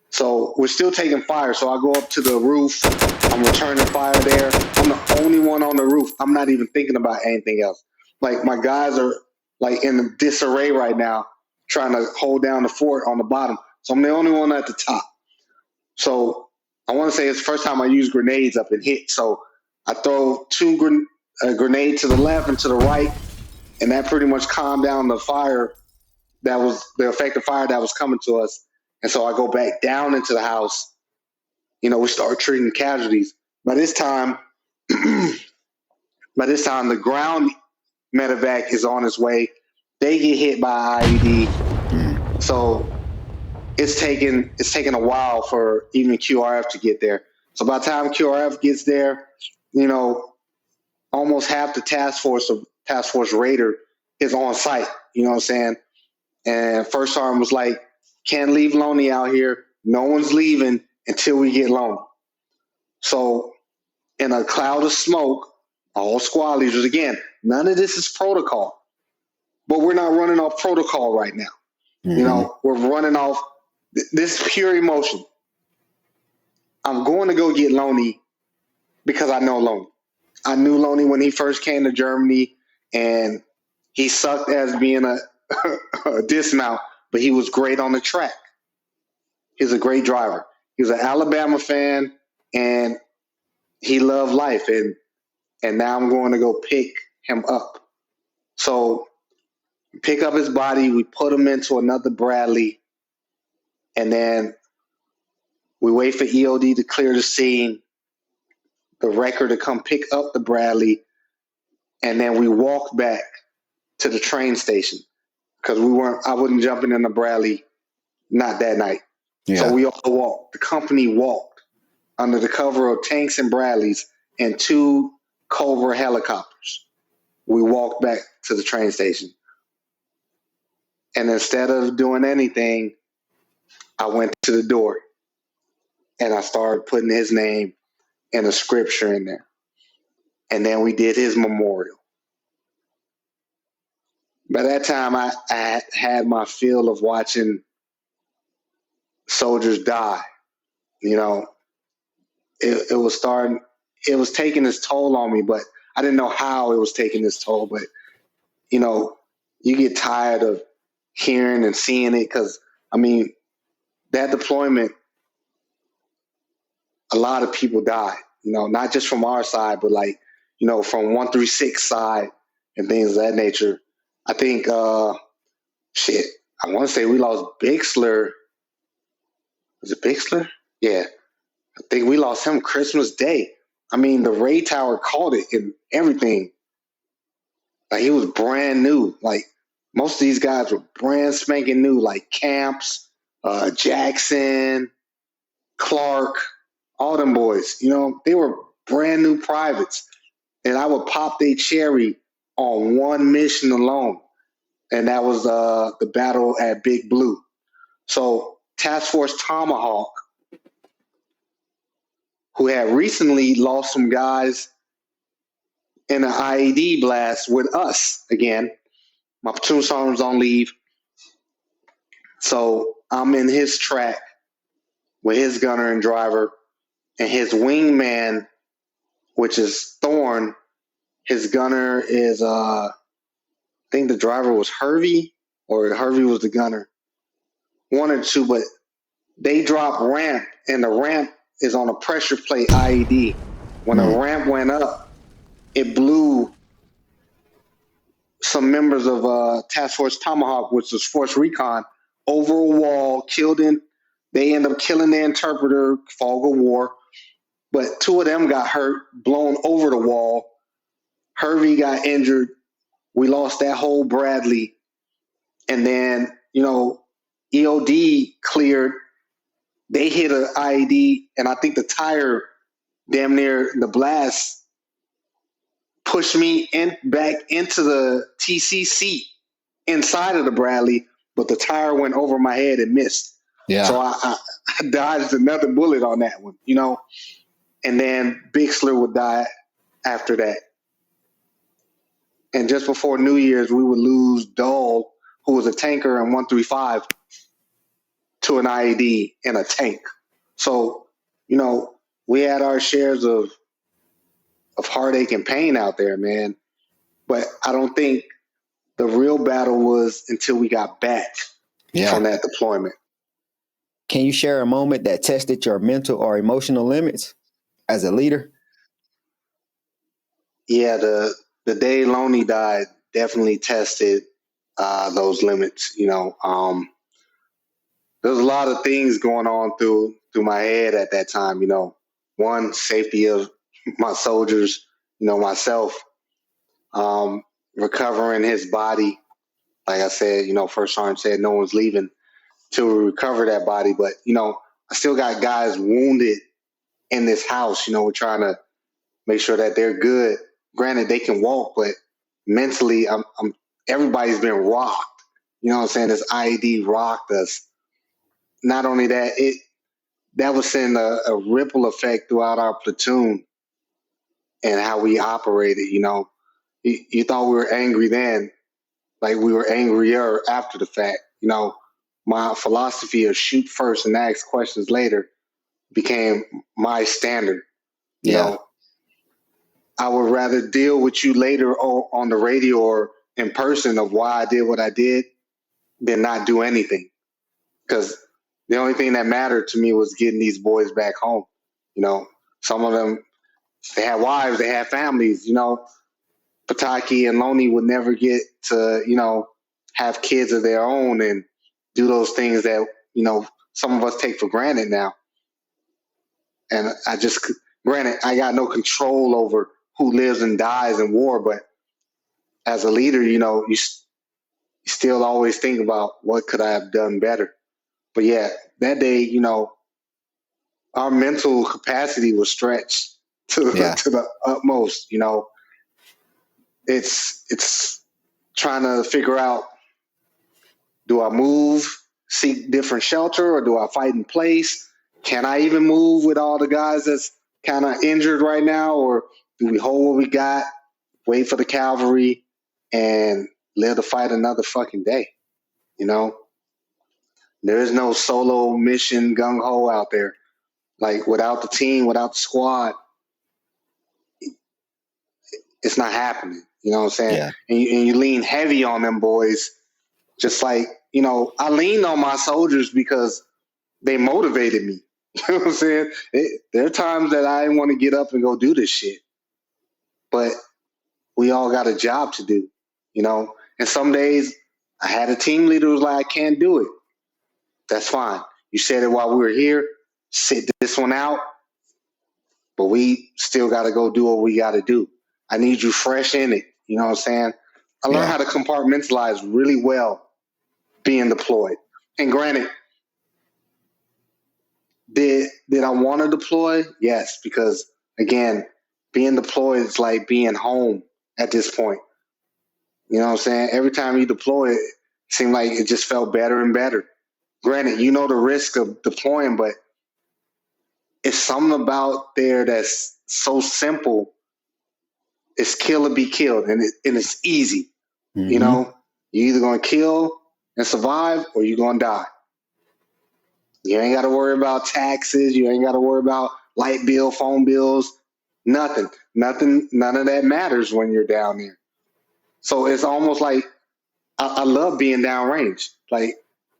So we're still taking fire. So I go up to the roof, I'm returning fire there. I'm the only one on the roof. I'm not even thinking about anything else. Like my guys are like in disarray right now, trying to hold down the fort on the bottom. So I'm the only one at the top. So I want to say it's the first time I use grenades up and hit. So I throw 2 grenades to the left and to the right, and that pretty much calmed down the fire that was the effective fire that was coming to us. And so I go back down into the house. You know, we start treating casualties. By this time, the ground medevac is on its way. They get hit by IED. So it's taken a while for even QRF to get there. So by the time QRF gets there, you know, almost half the task force raider is on site. You know what I'm saying? And First Sergeant was like, can't leave Loney out here. No one's leaving until we get Loney. So in a cloud of smoke, all squad leaders, again, none of this is protocol. But we're not running off protocol right now. You know, we're running off this pure emotion. I'm going to go get Loney because I know Loney. I knew Loney when he first came to Germany, and he sucked as being a dismount, but he was great on the track. He's a great driver. He was an Alabama fan, and he loved life, and now I'm going to go pick him up. So pick up his body, we put him into another Bradley, and then we wait for EOD to clear the scene, the wrecker to come pick up the Bradley, and then we walked back to the train station because I wasn't jumping in the Bradley, not that night. Yeah. So we all walked. The company walked under the cover of tanks and Bradleys and 2 Cobra helicopters. We walked back to the train station. And instead of doing anything, I went to the door and I started putting his name and a scripture in there. And then we did his memorial. By that time, I had my fill of watching soldiers die. You know, it was taking its toll on me, but I didn't know how it was taking its toll. But, you know, you get tired of hearing and seeing it because, I mean, that deployment, a lot of people died, you know, not just from our side, but like, you know, from 136 side and things of that nature. I think, I want to say we lost Bixler. Was it Bixler? Yeah. I think we lost him Christmas Day. I mean, the Ray Tower caught it and everything. Like, he was brand new. Like, most of these guys were brand spanking new, like Camps, Jackson, Clark, all them boys. You know, they were brand new privates. And I would pop their cherry on one mission alone. And that was the battle at Big Blue. So Task Force Tomahawk, who had recently lost some guys in an IED blast with us again. My platoon sergeant was on leave. So I'm in his track with his gunner and driver, and his wingman, which is Thorn. His gunner is, I think the driver was Hervey, or Hervey was the gunner. One or two, but they drop ramp, and the ramp is on a pressure plate IED. When the ramp went up, it blew some members of Task Force Tomahawk, which was Force Recon, over a wall, they end up killing the interpreter, fog of war. But 2 of them got hurt, blown over the wall. Hervey got injured. We lost that whole Bradley. And then, you know, EOD cleared. They hit an IED, and I think the tire damn near the blast pushed me back into the TC seat inside of the Bradley, but the tire went over my head and missed. Yeah. So I dodged another bullet on that one, you know. And then Bixler would die after that. And just before New Year's, we would lose Dole, who was a tanker in 135, to an IED in a tank. So, you know, we had our shares of heartache and pain out there, man. But I don't think the real battle was until we got back from that deployment. Can you share a moment that tested your mental or emotional limits as a leader? Yeah, the day Loney died definitely tested those limits. You know, there was a lot of things going on through my head at that time. You know, one, safety of my soldiers. You know, myself, recovering his body. Like I said, you know, First Sergeant said no one's leaving till we recover that body. But, you know, I still got guys wounded in this house. You know, we're trying to make sure that they're good. Granted, they can walk, but mentally, everybody's been rocked. You know what I'm saying? This IED rocked us. Not only that, that was sending a ripple effect throughout our platoon and how we operated. You know, you thought we were angry then, like we were angrier after the fact. You know, my philosophy of shoot first and ask questions later became my standard. You know, I would rather deal with you later on the radio or in person of why I did what I did than not do anything. Because the only thing that mattered to me was getting these boys back home. You know, some of them They had wives, they had families, Pataki and Loney would never get to, have kids of their own and do those things that, some of us take for granted now. And granted, I got no control over who lives and dies in war, but as a leader, you still always think about what could I have done better. But yeah, that day, our mental capacity was stretched to the utmost. It's trying to figure out, do I move, seek different shelter, or do I fight in place? Can I even move with all the guys that's kind of injured right now, or do we hold what we got, wait for the cavalry, and live to fight another fucking day? There is no solo mission gung ho out there. Like, without the team, without the squad, it's not happening. You know what I'm saying? Yeah. And you lean heavy on them boys. Just like, I leaned on my soldiers because they motivated me. You know what I'm saying? There are times that I didn't want to get up and go do this shit. But we all got a job to do, And some days I had a team leader who was like, I can't do it. That's fine. You said it while we were here. Sit this one out. But we still got to go do what we got to do. I need you fresh in it. You know what I'm saying? I learned how to compartmentalize really well being deployed. And granted, did I want to deploy? Yes, because again, being deployed is like being home at this point. You know what I'm saying? Every time you deploy, it seemed like it just felt better and better. Granted, the risk of deploying, but it's something about there that's so simple. It's kill or be killed, and it's easy. Mm-hmm. You're either going to kill and survive, or you're going to die. You ain't got to worry about taxes. You ain't got to worry about light bill, phone bills, nothing. None of that matters when you're down there. So it's almost like I love being downrange. Like,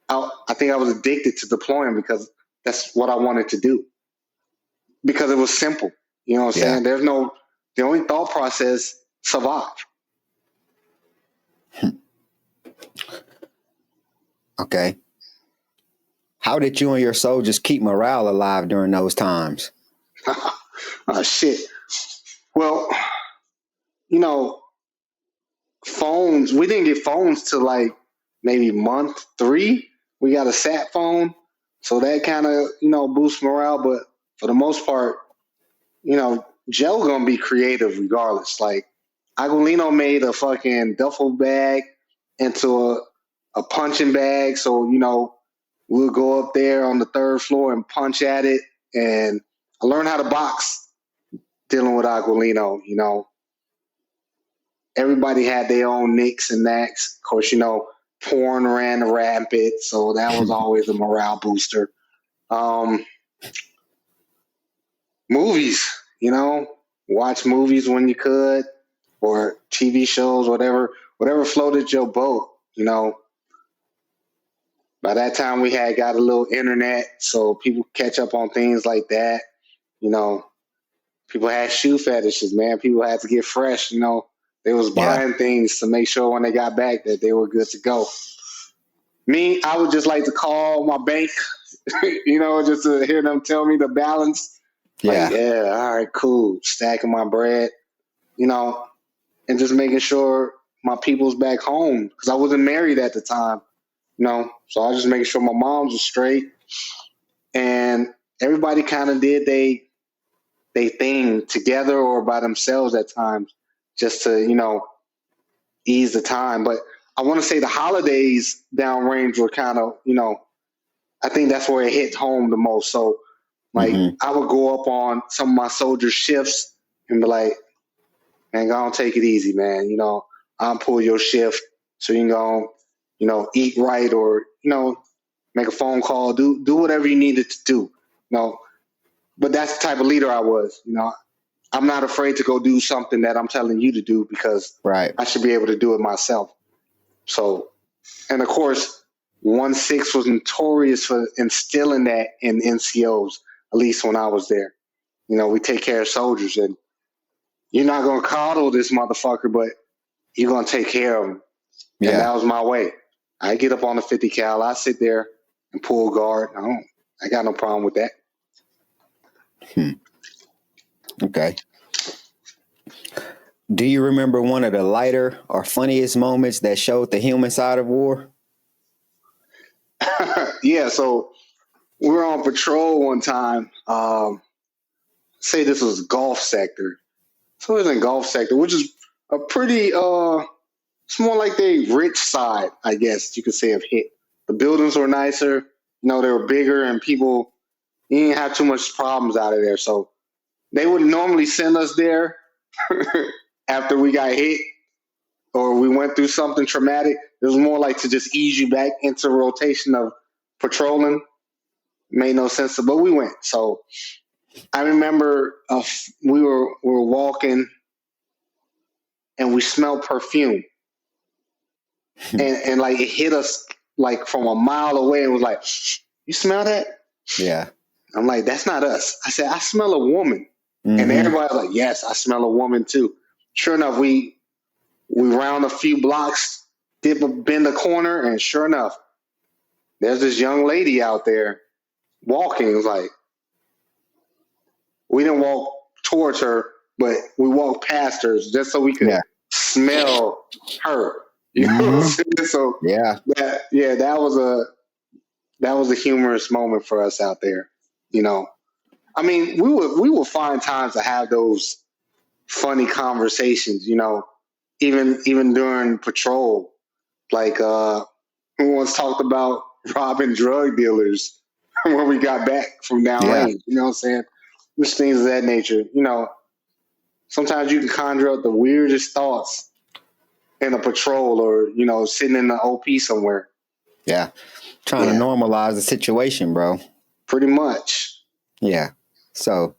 I think I was addicted to deploying because that's what I wanted to do. Because it was simple. You know what I'm saying? The only thought process, survive. Okay. How did you and your soldiers keep morale alive during those times? Oh, shit. Well, phones, we didn't get phones till like maybe month 3. We got a sat phone. So that kind of, boosts morale. But for the most part, Joe going to be creative regardless. Like, Agolino made a fucking duffel bag into a punching bag. So, we'll go up there on the 3rd floor and punch at it. And I learned how to box dealing with Agolino. Everybody had their own nicks and knacks. Of course, porn ran rampant. So that was always a morale booster. Movies, watch movies when you could, or TV shows, whatever floated your boat, By that time, we had got a little internet, so people catch up on things like that. People had shoe fetishes, man. People had to get fresh, They was buying things to make sure when they got back that they were good to go. Me, I would just like to call my bank, just to hear them tell me the balance. Yeah. Like, yeah, all right, cool. Stacking my bread, and just making sure my people's back home, because I wasn't married at the time, So I was just making sure my moms was straight, and everybody kind of did they thing together or by themselves at times, just to ease the time. But I want to say the holidays downrange were kind of I think that's where it hit home the most. So like I would go up on some of my soldiers' shifts and be like, man, go on, take it easy, man. I'll pull your shift so you can go, eat right, or, make a phone call, do whatever you needed to do. But that's the type of leader I was. I'm not afraid to go do something that I'm telling you to do, because I should be able to do it myself. So, and of course, 1-6 was notorious for instilling that in NCOs, at least when I was there. We take care of soldiers, and you're not gonna coddle this motherfucker, but you're gonna take care of him. And that was my way. I get up on the 50 cal, I sit there and pull guard. I got no problem with that. Okay. Do you remember one of the lighter or funniest moments that showed the human side of war? Yeah, so we were on patrol one time. Say this was Gulf sector. So it was in Gulf sector, which is a pretty it's more like the rich side, I guess you could say, of hit. The buildings were nicer, they were bigger, and people, you didn't have too much problems out of there. So they would normally send us there after we got hit or we went through something traumatic. It was more like to just ease you back into rotation of patrolling. Made no sense, but we went. So I remember we were walking and we smelled perfume, and like it hit us like from a mile away and was like, "You smell that?" Yeah. I'm like, "That's not us." I said, "I smell a woman," and everybody's like, "Yes, I smell a woman too." Sure enough, we round a few blocks, bend a corner, and sure enough, there's this young lady out there walking. It was like, we didn't walk towards her, but we walked past her just so we could smell her. You know what I'm saying? So that was a humorous moment for us out there. I mean, we would find times to have those funny conversations. Even during patrol, like we once talked about robbing drug dealers when we got back from downrange. You know what I'm saying? Just things of that nature. Sometimes you can conjure up the weirdest thoughts in a patrol or, sitting in the OP somewhere. Yeah. Trying to normalize the situation, bro. Pretty much. Yeah. So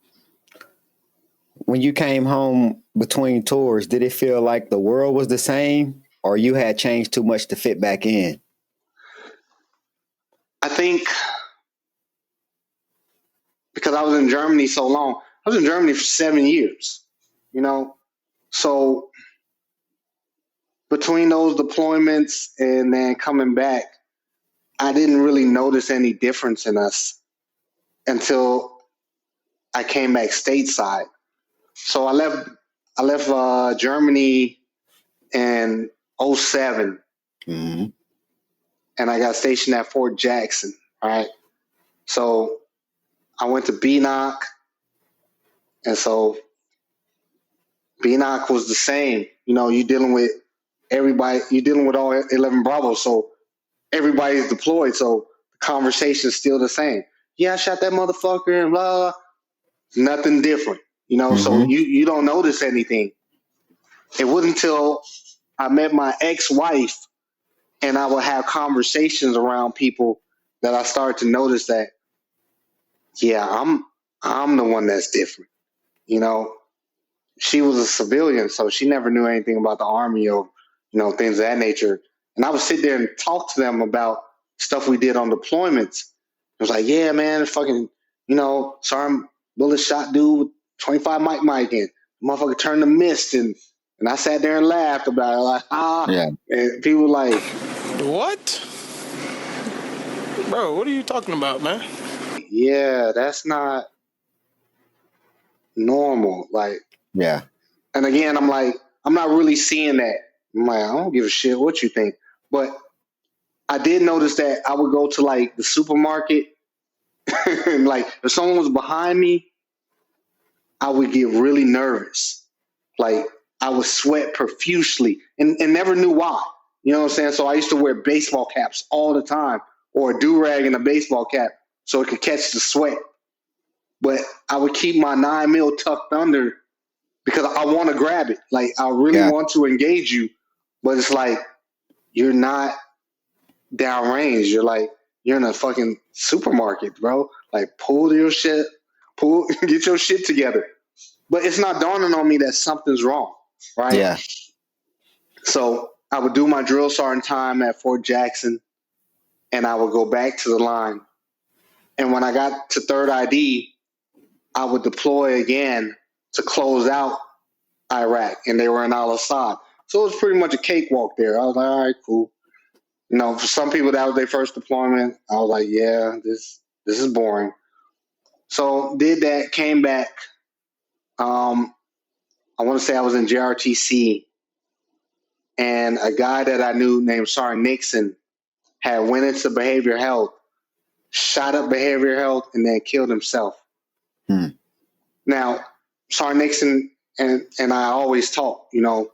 when you came home between tours, did it feel like the world was the same or you had changed too much to fit back in? I think because I was in Germany so long, I was in Germany for 7 years, so between those deployments and then coming back, I didn't really notice any difference in us until I came back stateside. So I left Germany in 2007, and I got stationed at Fort Jackson. Right, so I went to BNOC, and so BNOC was the same. You're dealing with everybody. You're dealing with all 11 Bravos, so everybody's deployed. So the conversation's still the same. Yeah, I shot that motherfucker and blah. Nothing different, So you don't notice anything. It wasn't until I met my ex-wife and I would have conversations around people that I started to notice that, yeah, I'm the one that's different. She was a civilian, so she never knew anything about the Army or, things of that nature. And I would sit there and talk to them about stuff we did on deployments. It was like, yeah, man, fucking, sergeant bullet shot dude with 25 Mike and motherfucker turned to mist. And I sat there and laughed about it. Like, And people were like, what? Bro, what are you talking about, man? Yeah, that's not normal. Like, yeah. And again, I'm like, I'm not really seeing that. I'm like, I don't give a shit what you think. But I did notice that I would go to like the supermarket and like if someone was behind me, I would get really nervous. Like I would sweat profusely and never knew why. You know what I'm saying? So I used to wear baseball caps all the time or a do-rag and a baseball cap so it could catch the sweat. But I would keep my 9mm tucked under because I want to grab it. Like I really want to engage you, but it's like you're not downrange. You're in a fucking supermarket, bro. Like get your shit together. But it's not dawning on me that something's wrong, right? Yeah. So I would do my drill sergeant time at Fort Jackson, and I would go back to the line. And when I got to third ID, I would deploy again to close out Iraq, and they were in al-Assad. So it was pretty much a cakewalk there. I was like, all right, cool. You know, for some people that was their first deployment. I was like, yeah, this is boring. So did that, came back. I want to say I was in JRTC, and a guy that I knew named Sergeant Nixon had went into behavioral health, shot up behavioral health, and then killed himself. Now, Sergeant Nixon and I always talk, you know.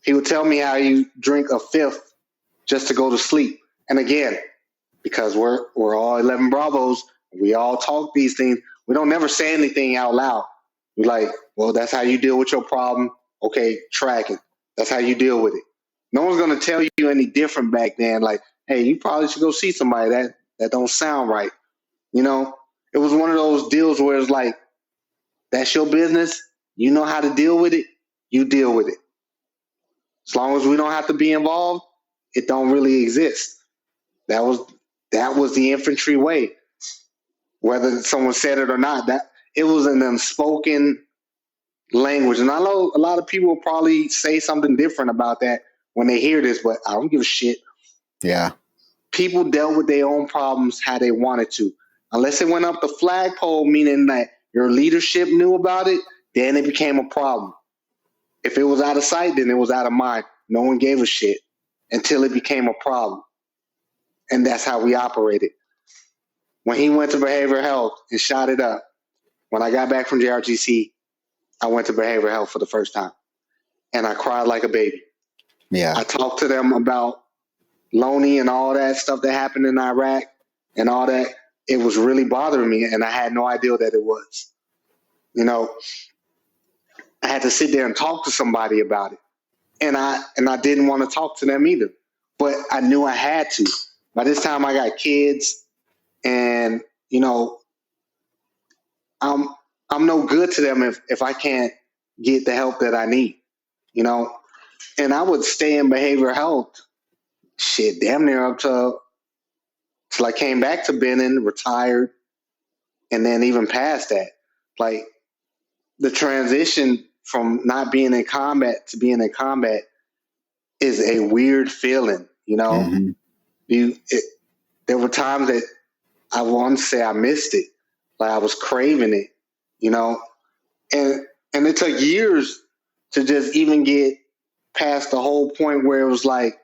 He would tell me how you drink a fifth just to go to sleep. And again, because we're all 11 Bravos, we all talk these things. We don't never say anything out loud. We're like, well, that's how you deal with your problem. Okay, track it. That's how you deal with it. No one's going to tell you any different back then. Like, hey, you probably should go see somebody that don't sound right. You know, it was one of those deals where it's like, that's your business. You know how to deal with it. You deal with it. As long as we don't have to be involved, it don't really exist. That was the infantry way. Whether someone said it or not, that it was an unspoken language. And I know a lot of people will probably say something different about that when they hear this, but I don't give a shit. Yeah. People dealt with their own problems how they wanted to. Unless it went up the flagpole, meaning that your leadership knew about it, then it became a problem. If it was out of sight, then it was out of mind. No one gave a shit until it became a problem. And that's how we operated. When he went to behavioral health and shot it up, when I got back from JRTC, I went to behavioral health for the first time. And I cried like a baby. Yeah. I talked to them about Loney and all that stuff that happened in Iraq and all that. It was really bothering me, and I had no idea that it was. You know, I had to sit there and talk to somebody about it. And I didn't want to talk to them either. But I knew I had to. By this time I got kids, and you know, I'm no good to them if I can't get the help that I need. You know? And I would stay in behavioral health shit damn near up till I came back to Benin, retired, and then even past that. Like the transition from not being in combat to being in combat is a weird feeling, you know. Mm-hmm. There were times that I want to say I missed it, like I was craving it, you know, and it took years to just even get past the whole point where it was like,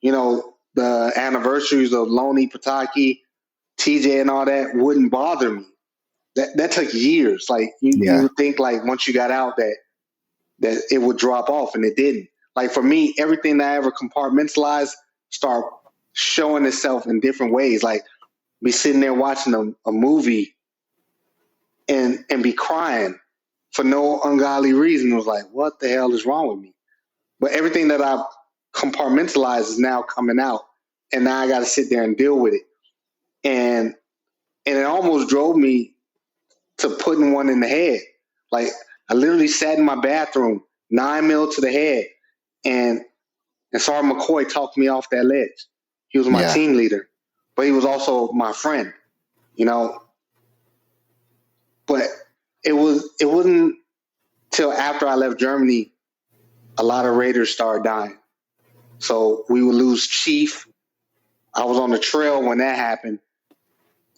you know, the anniversaries of Loney, Pataki, TJ, and all that wouldn't bother me. That took years. Like you would think like once you got out that it would drop off, and it didn't. Like for me, everything that I ever compartmentalized start showing itself in different ways. Like be sitting there watching a movie and be crying for no ungodly reason. It was like, what the hell is wrong with me? But everything that I've compartmentalized is now coming out, and now I got to sit there and deal with it. And it almost drove me to putting one in the head. Like I literally sat in my bathroom, 9 mil to the head, and Sergeant McCoy talked me off that ledge. He was my team leader, but he was also my friend, you know. But it wasn't till after I left Germany, a lot of Raiders started dying. So we would lose Chief. I was on the trail when that happened,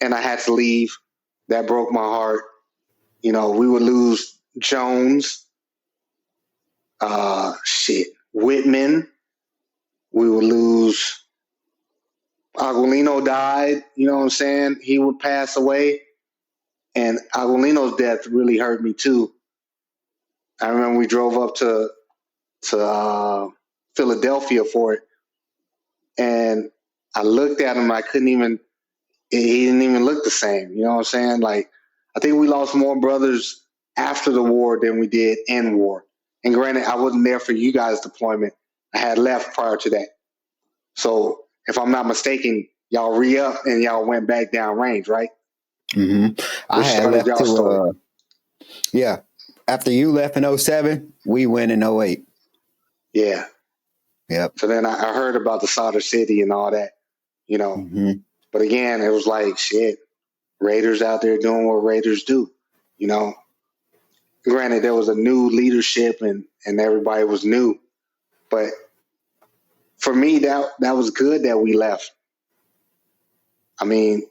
and I had to leave. That broke my heart. You know, we would lose Jones, Whitman. We would lose Aguilino died, you know what I'm saying? He would pass away. And Aguilino's death really hurt me too. I remember we drove up to Philadelphia for it. And I looked at him, he didn't even look the same. You know what I'm saying? Like, I think we lost more brothers after the war than we did in war. And granted, I wasn't there for you guys' deployment. I had left prior to that. So if I'm not mistaken, y'all re-up and y'all went back down range, right? Mm-hmm. I had left to, after you left in 07, we went in 08. Yeah. Yep. So then I heard about the Solder City and all that, you know. Mm-hmm. But again, it was like, shit, Raiders out there doing what Raiders do, you know. granted, there was a new leadership and everybody was new, but for me, that was good that we left. I mean,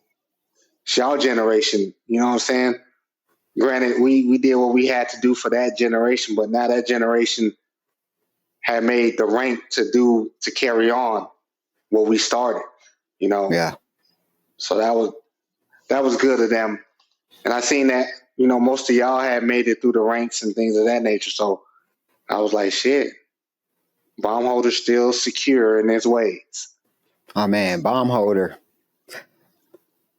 it's y'all generation, you know what I'm saying? Granted, we did what we had to do for that generation, but now that generation had made the rank to carry on what we started, you know. Yeah. So that was good of them. And I seen that, you know, most of y'all had made it through the ranks and things of that nature. So I was like, shit, bomb holder still secure in his ways. Oh man, bomb holder.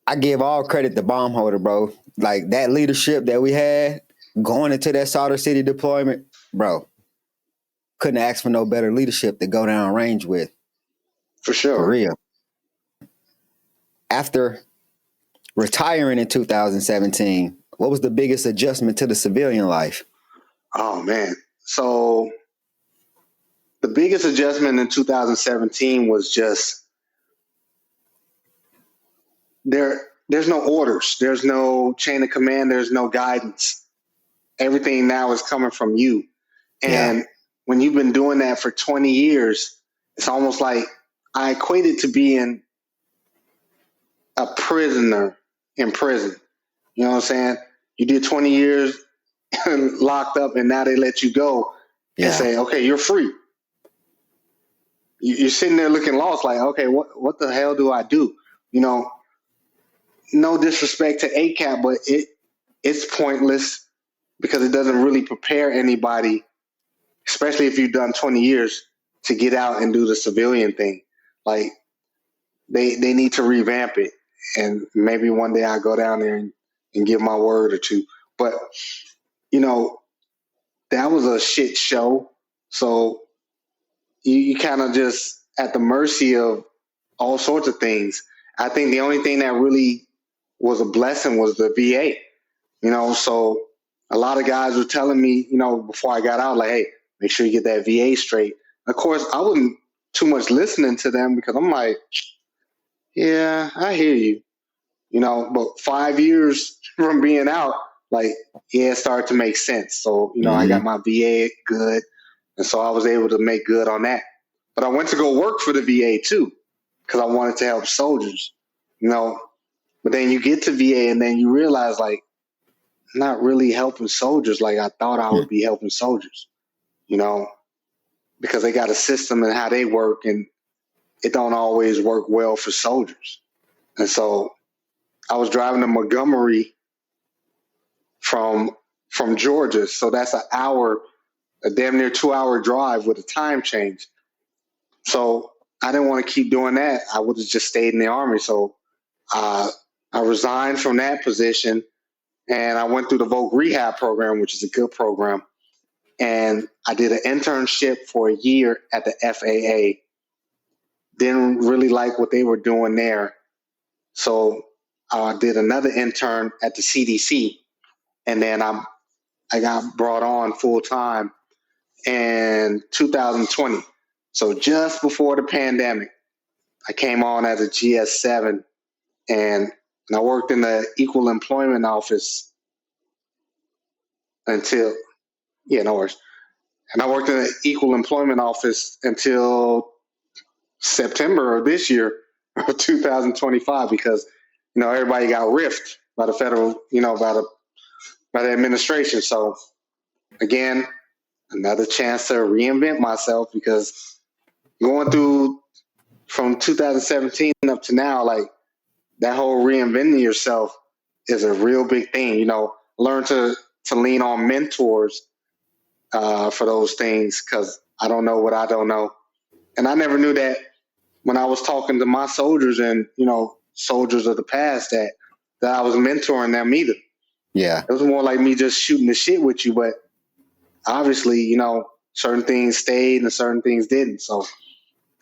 I give all credit to bomb holder, bro. Like that leadership that we had going into that Solder City deployment, bro. Couldn't ask for no better leadership to go down range with. For sure. For real. After retiring in 2017, what was the biggest adjustment to the civilian life? Oh man. So the biggest adjustment in 2017 was just there's no orders, there's no chain of command, there's no guidance. Everything now is coming from you. And when you've been doing that for 20 years, it's almost like I equate it to being a prisoner in prison. You know what I'm saying? You did 20 years locked up and now they let you go and say, okay, you're free. You're sitting there looking lost like, okay, what the hell do I do? You know, no disrespect to ACAP, but it's pointless because it doesn't really prepare anybody, especially if you've done 20 years, to get out and do the civilian thing. Like they need to revamp it. And maybe one day I'll go down there and give my word or two. But, you know, that was a shit show. So you kind of just at the mercy of all sorts of things. I think the only thing that really was a blessing was the VA, you know. So a lot of guys were telling me, you know, before I got out, like, hey, make sure you get that VA straight. Of course, I wasn't too much listening to them because I'm like, yeah, I hear you, you know, but 5 years from being out, like, yeah, it started to make sense. So, you know, I got my VA good. And so I was able to make good on that. But I went to go work for the VA too, because I wanted to help soldiers, you know. But then you get to VA and then you realize, like, I'm not really helping soldiers like I thought I would be helping soldiers, you know, because they got a system and how they work, and it don't always work well for soldiers. And so I was driving to Montgomery from Georgia, so that's an hour, a damn near 2-hour drive with a time change. So I didn't want to keep doing that. I would have just stayed in the Army. So I resigned from that position and I went through the Voc Rehab program, which is a good program. And I did an internship for a year at the FAA. Didn't really like what they were doing there. So I did another intern at the CDC. And then I got brought on full time in 2020. So just before the pandemic, I came on as a GS7 and I worked in the Equal Employment Office until, no worries. And I worked in the Equal Employment Office until September of this year, of 2025, because, you know, everybody got riffed by the federal, you know, by the administration. So again, another chance to reinvent myself, because going through from 2017 up to now, like, that whole reinventing yourself is a real big thing. You know, learn to lean on mentors for those things, because I don't know what I don't know. And I never knew that when I was talking to my soldiers and, you know, soldiers of the past, that I was mentoring them either. Yeah. It was more like me just shooting the shit with you, but obviously, you know, certain things stayed and certain things didn't. So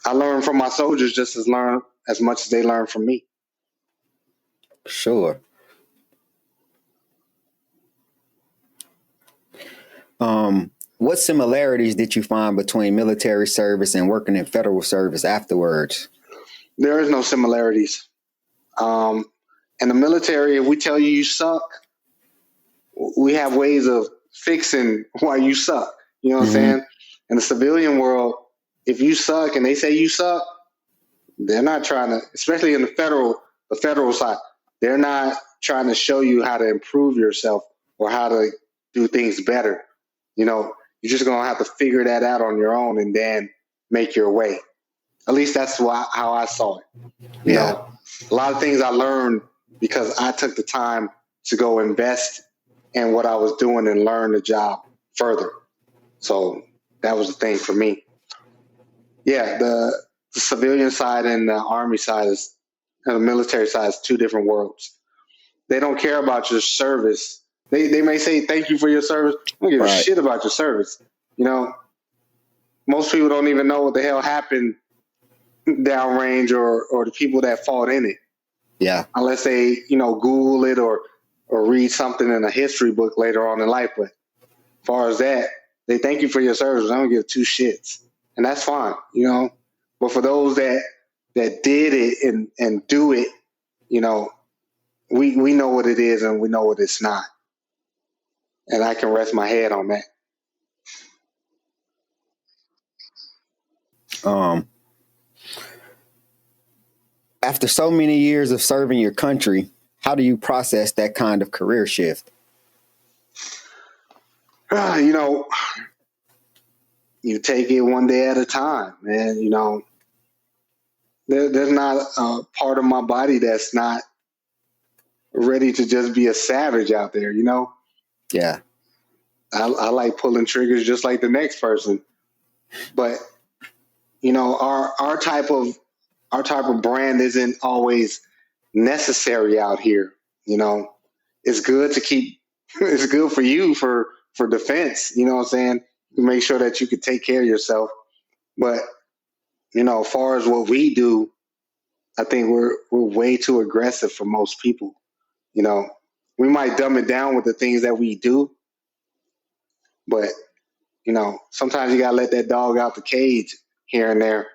I learned from my soldiers just as much as they learned from me. Sure. What similarities did you find between military service and working in federal service afterwards? There is no similarities. In the military, if we tell you you suck, we have ways of fixing why you suck. You know what I'm saying? In the civilian world, if you suck and they say you suck, they're not trying to, especially in the federal side, they're not trying to show you how to improve yourself or how to do things better. You know, you're just gonna have to figure that out on your own and then make your way. At least that's how I saw it. You know, a lot of things I learned because I took the time to go invest in what I was doing and learn the job further. So that was the thing for me. Yeah, the civilian side and the army side and the military side is two different worlds. They don't care about your service. They may say thank you for your service. I don't give a shit about your service. You know, most people don't even know what the hell happened downrange or the people that fought in it. Yeah. Unless they, you know, Google it or read something in a history book later on in life. But as far as that, they thank you for your service. I don't give two shits. And that's fine, you know. But for those that did it and do it, you know, we know what it is and we know what it's not. And I can rest my head on that. After so many years of serving your country, how do you process that kind of career shift? You know, you take it one day at a time, man. You know, there's not a part of my body that's not ready to just be a savage out there, you know? Yeah. I like pulling triggers just like the next person. But, you know, our type of brand isn't always necessary out here. You know, it's good to keep, it's good for you for defense, you know what I'm saying? To make sure that you can take care of yourself. But, you know, as far as what we do, I think we're way too aggressive for most people. You know, we might dumb it down with the things that we do, but, you know, sometimes you got to let that dog out the cage here and there.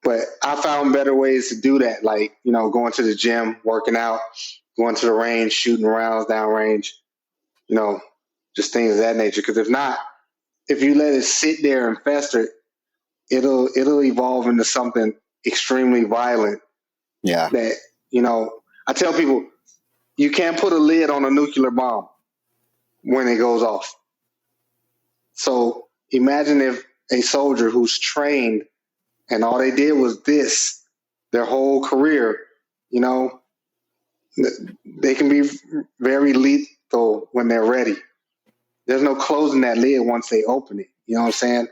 But I found better ways to do that, like, you know, going to the gym, working out, going to the range, shooting rounds downrange, you know, just things of that nature. Because if not, if you let it sit there and fester, it'll evolve into something extremely violent. Yeah. That, you know, I tell people, you can't put a lid on a nuclear bomb when it goes off. So imagine if a soldier who's trained and all they did was this their whole career, you know, they can be very lethal when they're ready. There's no closing that lid once they open it. You know what I'm saying?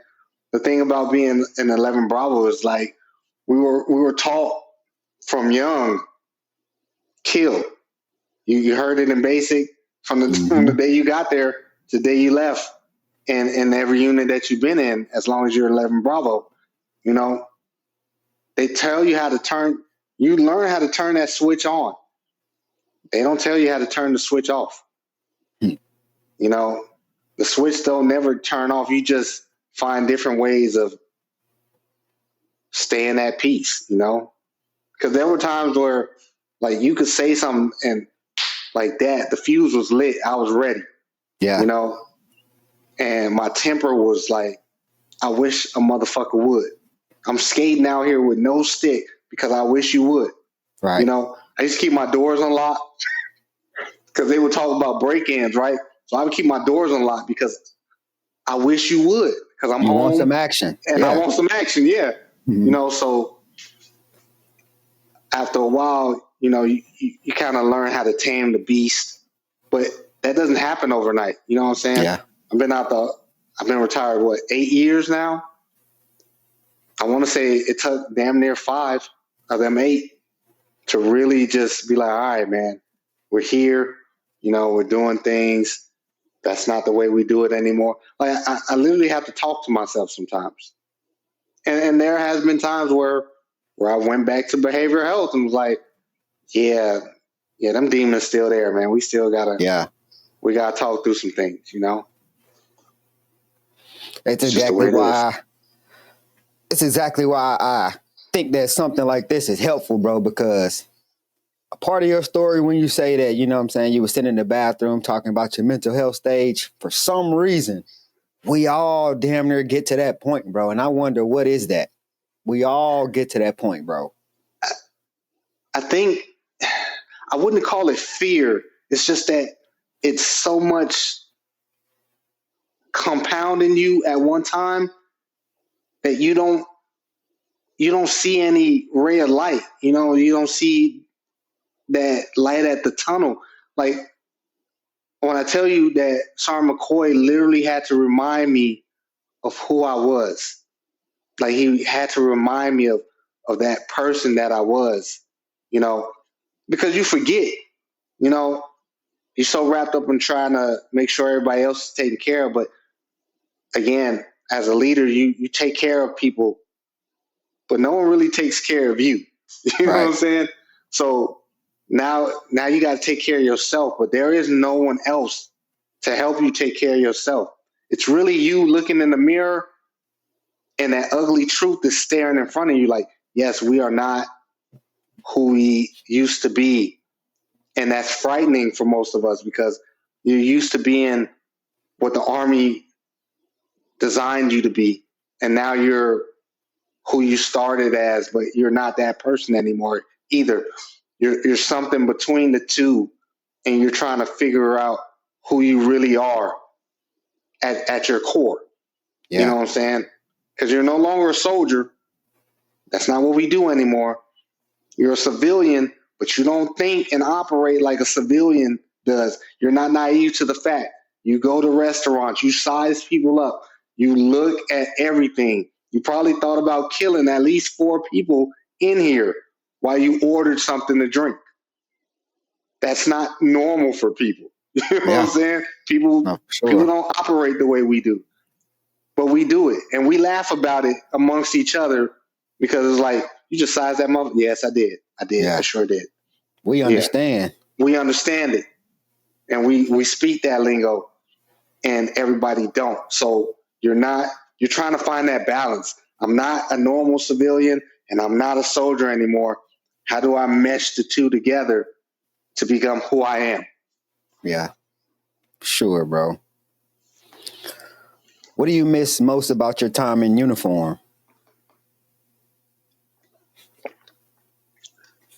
The thing about being an 11 Bravo is like we were taught from young, kill. You heard it in basic from the day you got there to the day you left, and in every unit that you've been in, as long as you're 11 Bravo, you know, they tell you how to turn. You learn how to turn that switch on. They don't tell you how to turn the switch off. You know, the switch don't never turn off. You just find different ways of staying at peace, you know? Because there were times where, like, you could say something and like that, the fuse was lit. I was ready. Yeah. You know? And my temper was like, I wish a motherfucker would. I'm skating out here with no stick because I wish you would. Right. You know, I used to keep my doors unlocked because they would talk about break-ins, right? So I would keep my doors unlocked because I wish you would, because I'm you home. Want some action. And I want some action, yeah. Mm-hmm. You know, so after a while, you know, you kind of learn how to tame the beast, but that doesn't happen overnight. You know what I'm saying? Yeah. I've been retired, 8 years now? I want to say it took damn near 5 of them 8 to really just be like, all right, man, we're here. You know, we're doing things. That's not the way we do it anymore. Like I literally have to talk to myself sometimes. And there has been times where I went back to behavioral health and was like, yeah, them demons still there, man. We still we gotta talk through some things, you know. It's exactly why I think that something like this is helpful, bro, because a part of your story when you say that, you know what I'm saying, you were sitting in the bathroom talking about your mental health stage. For some reason, we all damn near get to that point, bro. And I wonder, what is that? We all get to that point, bro. I think I wouldn't call it fear. It's just that it's so much compounding you at one time that you don't see any ray of light. You know, you don't see that light at the tunnel. Like when I tell you that Sergeant McCoy literally had to remind me of who I was. Like he had to remind me of that person that I was, you know, because you forget, you know, you're so wrapped up in trying to make sure everybody else is taken care of. But again, as a leader, you take care of people, but no one really takes care of you. You know what I'm saying? So now you got to take care of yourself, but there is no one else to help you take care of yourself. It's really you looking in the mirror and that ugly truth is staring in front of you like, yes, we are not who we used to be. And that's frightening for most of us because you're used to being what the Army designed you to be. And now you're who you started as, but you're not that person anymore either. You're something between the two, and you're trying to figure out who you really are at your core. Yeah. You know what I'm saying? Because you're no longer a soldier. That's not what we do anymore. You're a civilian, but you don't think and operate like a civilian does. You're not naive to the fact. You go to restaurants, you size people up, you look at everything. You probably thought about killing at least 4 people in here while you ordered something to drink. That's not normal for people. You know what I'm saying? People don't operate the way we do. But we do it. And we laugh about it amongst each other because it's like, you just sized that mother. Yes, I did. Yeah. I sure did. We understand. Yeah. We understand it. And we speak that lingo and everybody don't. So you're trying to find that balance. I'm not a normal civilian and I'm not a soldier anymore. How do I mesh the two together to become who I am? Yeah. Sure, bro. What do you miss most about your time in uniform?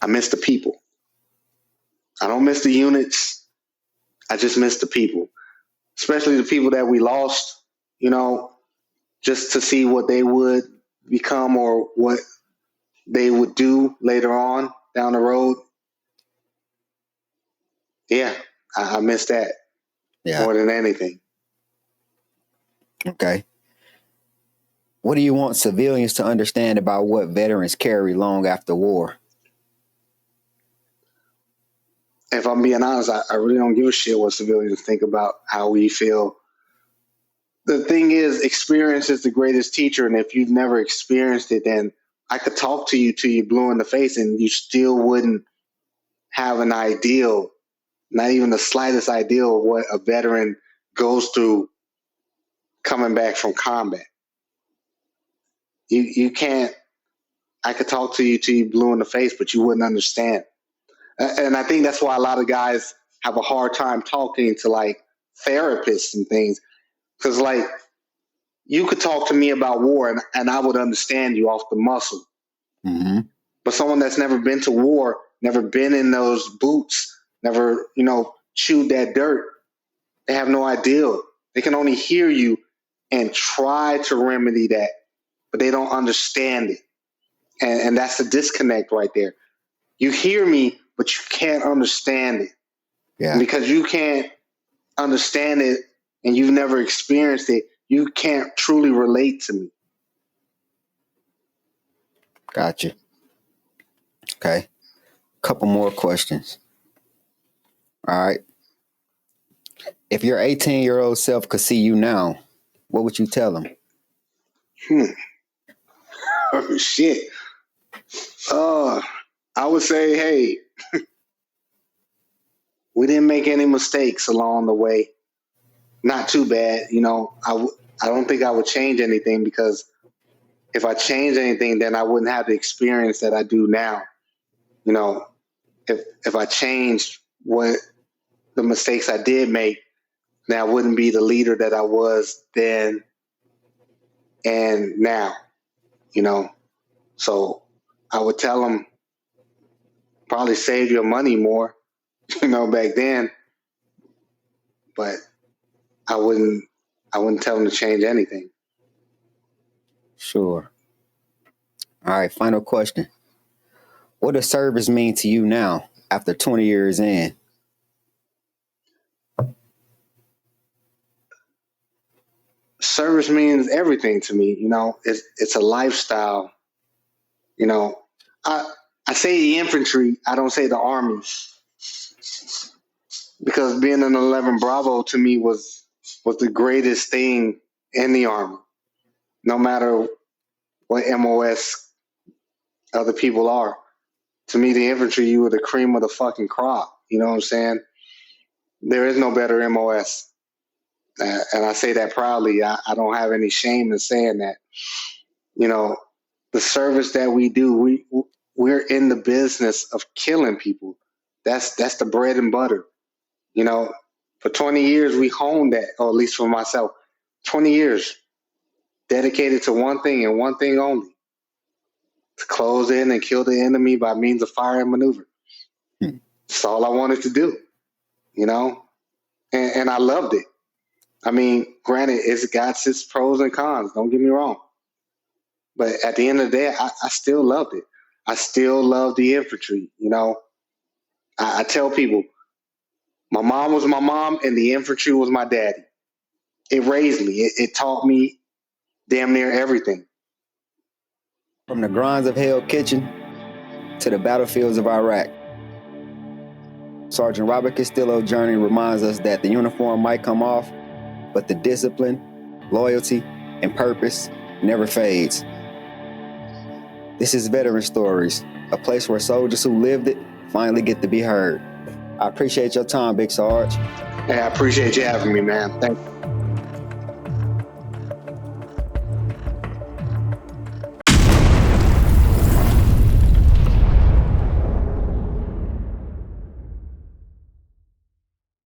I miss the people. I don't miss the units. I just miss the people, especially the people that we lost, you know, just to see what they would become or what they would do later on down the road. Yeah, I miss that more than anything. Okay. What do you want civilians to understand about what veterans carry long after war? If I'm being honest, I really don't give a shit what civilians think about how we feel. The thing is, experience is the greatest teacher. And if you've never experienced it, then I could talk to you till you're blue in the face and you still wouldn't have an ideal, not even the slightest idea of what a veteran goes through coming back from combat. You can't, I could talk to you till you're blue in the face, but you wouldn't understand. And I think that's why a lot of guys have a hard time talking to like therapists and things. Because like you could talk to me about war and I would understand you off the muscle. Mm-hmm. But someone that's never been to war, never been in those boots, never, chewed that dirt, they have no idea. They can only hear you and try to remedy that, but they don't understand it. And that's the disconnect right there. You hear me, but you can't understand it. Yeah. And because you can't understand it and you've never experienced it, you can't truly relate to me. Gotcha. Okay. Couple more questions. All right. If your 18-year-old self could see you now, what would you tell him? Oh, shit. I would say, hey, we didn't make any mistakes along the way. Not too bad. I don't think I would change anything because if I changed anything, then I wouldn't have the experience that I do now. if I changed what the mistakes I did make, then I wouldn't be the leader that I was then and now, you know. So I would tell them probably save your money more, back then, but I wouldn't tell them to change anything. Sure. All right, final question. What does service mean to you now after 20 years in? Service means everything to me. It's a lifestyle. I say the infantry, I don't say the army, because being an 11 Bravo to me was the greatest thing in the army. No matter what MOS other people are, to me, the infantry, you were the cream of the fucking crop. You know what I'm saying? There is no better MOS. And I say that proudly. I don't have any shame in saying that. The service that we do, we're in the business of killing people. That's the bread and butter. For 20 years, we honed that, or at least for myself, 20 years dedicated to one thing and one thing only: to close in and kill the enemy by means of fire and maneuver. That's all I wanted to do, and I loved it. I mean, granted, it's got its pros and cons, don't get me wrong. But at the end of the day, I still loved it. I still love the infantry, I tell people, my mom was my mom and the infantry was my daddy. It raised me. It taught me damn near everything. From the grinds of Hell's Kitchen to the battlefields of Iraq, Sergeant Robert Castillo's journey reminds us that the uniform might come off, but the discipline, loyalty, and purpose never fades. This is Veteran Stories, a place where soldiers who lived it finally get to be heard. I appreciate your time, Big Sarge. Hey, I appreciate you having me, man. Thank you.